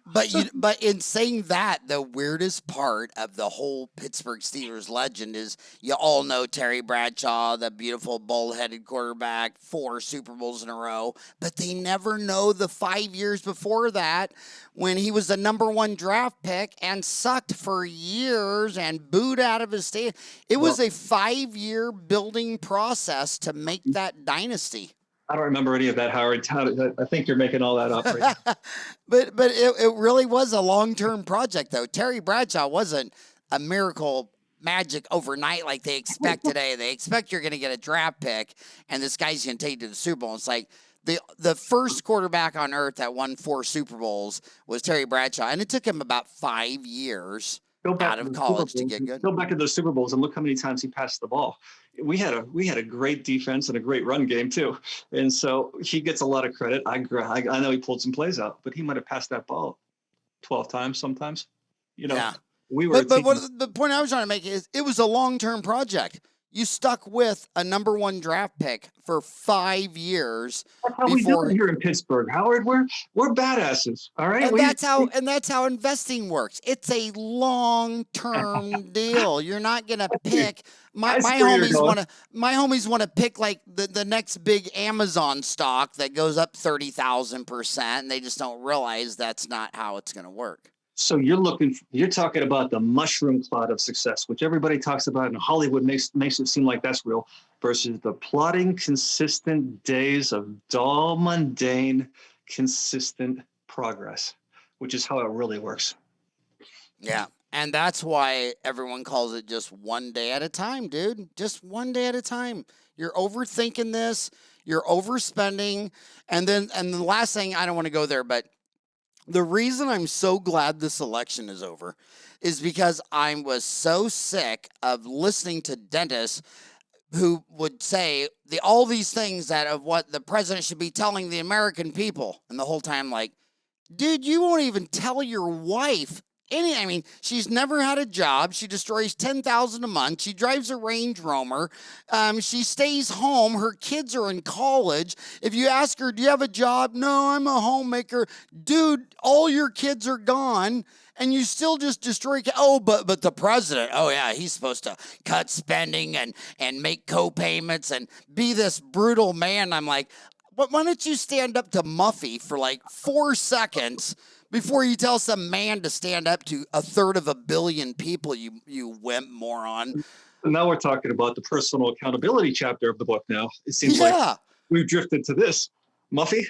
S1: But in saying that, the weirdest part of the whole Pittsburgh Steelers legend is you all know Terry Bradshaw, the beautiful bull-headed quarterback, 4 Super Bowls in a row, but they never know the 5 years before that when he was the number 1 draft pick and sucked for years and booed out of his stadium. It was a 5-year building process to make that dynasty.
S2: I don't remember any of that, Howard. I think you're making all that up. Right?
S1: But it really was a long-term project, though. Terry Bradshaw wasn't a miracle magic overnight like they expect today. They expect you're going to get a draft pick, and this guy's going to take you to the Super Bowl. It's like the first quarterback on earth that won 4 Super Bowls was Terry Bradshaw, and it took him about 5 years out of college to get good.
S2: Go back to those Super Bowls and look how many times he passed the ball. We had a great defense and a great run game too, and so he gets a lot of credit. I know he pulled some plays out, but he might have passed that ball 12 times sometimes.
S1: Yeah.
S2: We were.
S1: But what the point I was trying to make is it was a long-term project. You stuck with a number 1 draft pick for 5 years
S2: That's how we do
S1: before.
S2: it here in Pittsburgh, Howard. We're badasses. All right.
S1: And that's how investing works. It's a long-term deal. You're not gonna pick. My
S2: I see
S1: my
S2: where you're
S1: homies
S2: going.
S1: wanna pick like the next big Amazon stock that goes up 30,000%, and they just don't realize that's not how it's gonna work.
S2: So you're talking about the mushroom cloud of success, which everybody talks about, and Hollywood makes it seem like that's real, versus the plodding, consistent days of dull, mundane, consistent progress, which is how it really works.
S1: Yeah. And that's why everyone calls it just one day at a time, dude. Just one day at a time. You're overthinking this, you're overspending, and the last thing, I don't want to go there, but the reason I'm so glad this election is over is because I was so sick of listening to dentists who would say all these things that of what the president should be telling the American people. And the whole time, like, dude, you won't even tell your wife I mean, she's never had a job. She destroys $10,000 a month. She drives a Range Rover. She stays home. Her kids are in college. If you ask her, do you have a job? No, I'm a homemaker. Dude, all your kids are gone, and you still just destroy. Oh, but the president, oh yeah, he's supposed to cut spending and make co-payments and be this brutal man. I'm like, why don't you stand up to Muffy for like 4 seconds before you tell some man to stand up to 1/3 of a billion people, you wimp moron.
S2: And now we're talking about the personal accountability chapter of the book now. It seems like we've drifted to this. Muffy?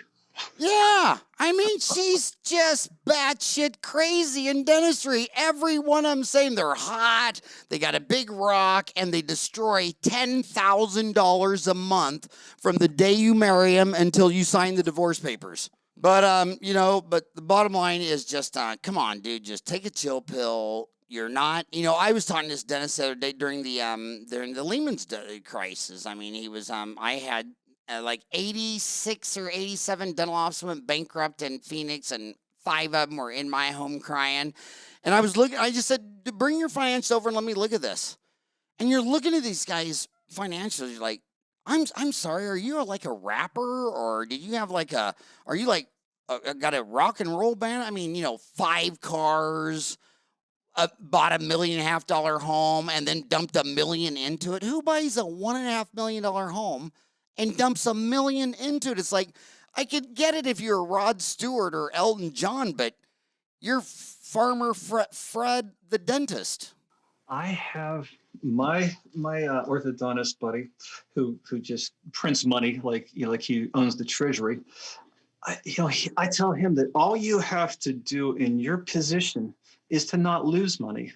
S1: Yeah. I mean, she's just batshit crazy in dentistry. Every one of them saying they're hot, they got a big rock, and they destroy $10,000 a month from the day you marry them until you sign the divorce papers. But but the bottom line is just, come on, dude, just take a chill pill. You're not, I was talking to this dentist the other day during the Lehman crisis. I mean, he was, I had like 86 or 87 dental offices went bankrupt in Phoenix, and 5 of them were in my home crying. And I just said, bring your financials over and let me look at this. And you're looking at these guys financially, you're like, I'm sorry, are you like a rapper, or did you have like are you like got a rock and roll band? I mean, 5 cars, bought $1.5 million home, and then dumped $1 million into it. Who buys a $1.5 million home and dumps $1 million into it? It's like, I could get it if you're Rod Stewart or Elton John, but you're Farmer Fred the dentist.
S2: I have my orthodontist buddy who just prints money like he owns the treasury. I tell him that all you have to do in your position is to not lose money.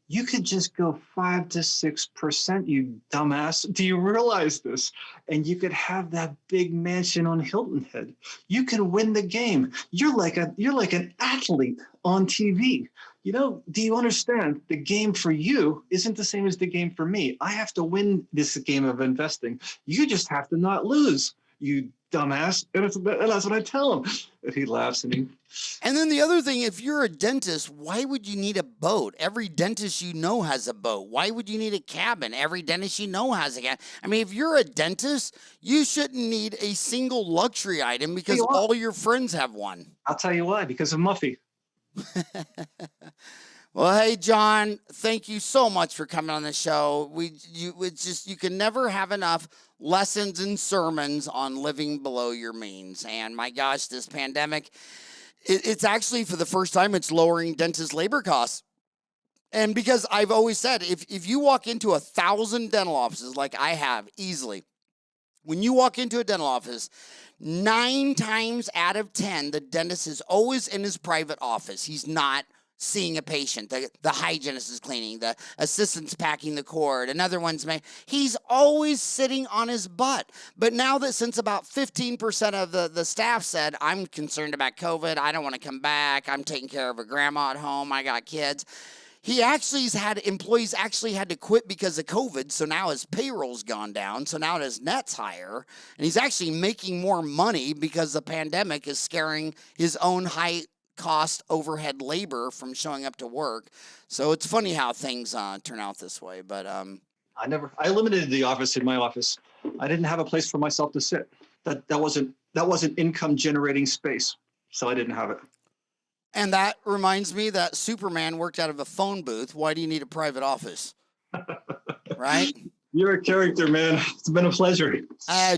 S2: You could just go 5 to 6%, you dumbass. Do you realize this? And you could have that big mansion on Hilton Head. You can win the game. You're like an athlete on TV. Do you understand? The game for you isn't the same as the game for me. I have to win this game of investing. You just have to not lose, you dumbass. And that's what I tell him. And he laughs and
S1: then the other thing, if you're a dentist, why would you need a boat? Every dentist has a boat. Why would you need a cabin? Every dentist has a cabin. I mean, if you're a dentist, you shouldn't need a single luxury item because all your friends have one.
S2: I'll tell you why, because of Muffy.
S1: Well, hey, John, thank you so much for coming on the show. You can never have enough lessons and sermons on living below your means. And my gosh, this pandemic, it's actually for the first time, it's lowering dentist labor costs. And because I've always said, if you walk into 1,000 dental offices like I have easily, when you walk into a dental office, 9 times out of 10, the dentist is always in his private office. He's not seeing a patient. The hygienist is cleaning. The assistant's packing the cord. Another one's he's always sitting on his butt. But now that since about 15% of the staff said, I'm concerned about COVID, I don't want to come back, I'm taking care of a grandma at home, I got kids. Employees actually had to quit because of COVID, so now his payroll's gone down, so now his net's higher, and he's actually making more money because the pandemic is scaring his own high-cost overhead labor from showing up to work. So it's funny how things turn out this way, but
S2: I eliminated the office in my office. I didn't have a place for myself to sit. That wasn't income generating space. So I didn't have it.
S1: And that reminds me that Superman worked out of a phone booth. Why do you need a private office? Right?
S2: You're a character, man. It's been a pleasure.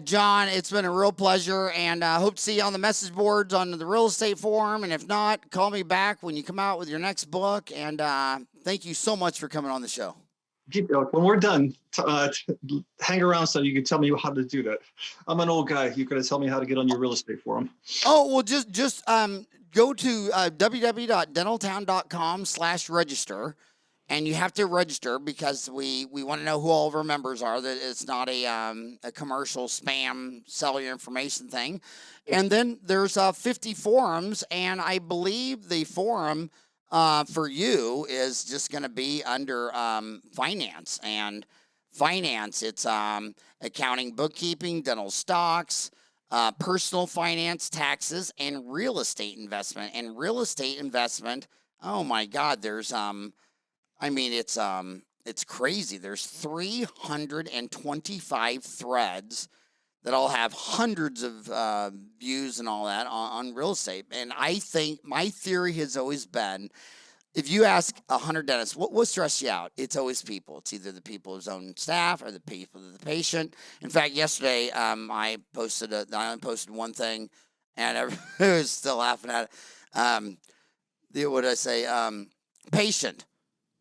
S1: John, it's been a real pleasure, and I hope to see you on the message boards on the real estate forum. And if not, call me back when you come out with your next book. And thank you so much for coming on the show.
S2: When we're done, hang around so you can tell me how to do that. I'm an old guy. You got to tell me how to get on your real estate forum.
S1: Oh, well, just go to www.dentaltown.com/register. And you have to register because we want to know who all of our members are, that it's not a commercial spam sell your information thing. And then there's 50 forums, and I believe the forum for you is just going to be under finance. And finance, it's accounting, bookkeeping, dental stocks, personal finance, taxes, and real estate investment. And real estate investment, oh my God, there's it's crazy. There's 325 threads that all have hundreds of views and all that on real estate. And I think my theory has always been, if you ask 100 dentists, what stress you out? It's always people. It's either the people whose own staff or the people of the patient. In fact, yesterday I only posted one thing, and everybody was still laughing at it. What did I say? Patient.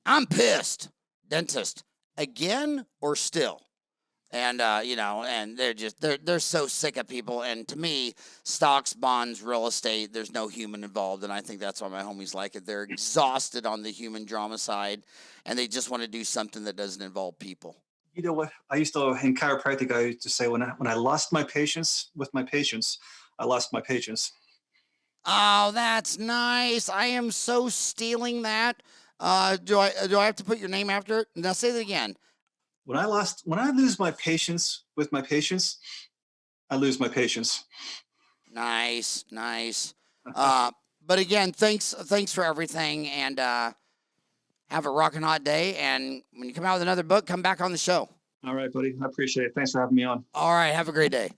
S1: I'm pissed. Dentist. Again or still? And, and they're so sick of people. And to me, stocks, bonds, real estate, there's no human involved. And I think that's why my homies like it. They're exhausted on the human drama side, and they just want to do something that doesn't involve people.
S2: You know what? I used to, in chiropractic, I used to say when I lost my patience with my patients, I lost my patience.
S1: Oh, that's nice. I am so stealing that. Do I have to put your name after it? Now say that again.
S2: When I lose my patience with my patients, I lose my patience.
S1: Nice. But again, thanks for everything, and have a rockin' hot day. And when you come out with another book, come back on the show.
S2: All right, buddy. I appreciate it. Thanks for having me on.
S1: All right. Have a great day.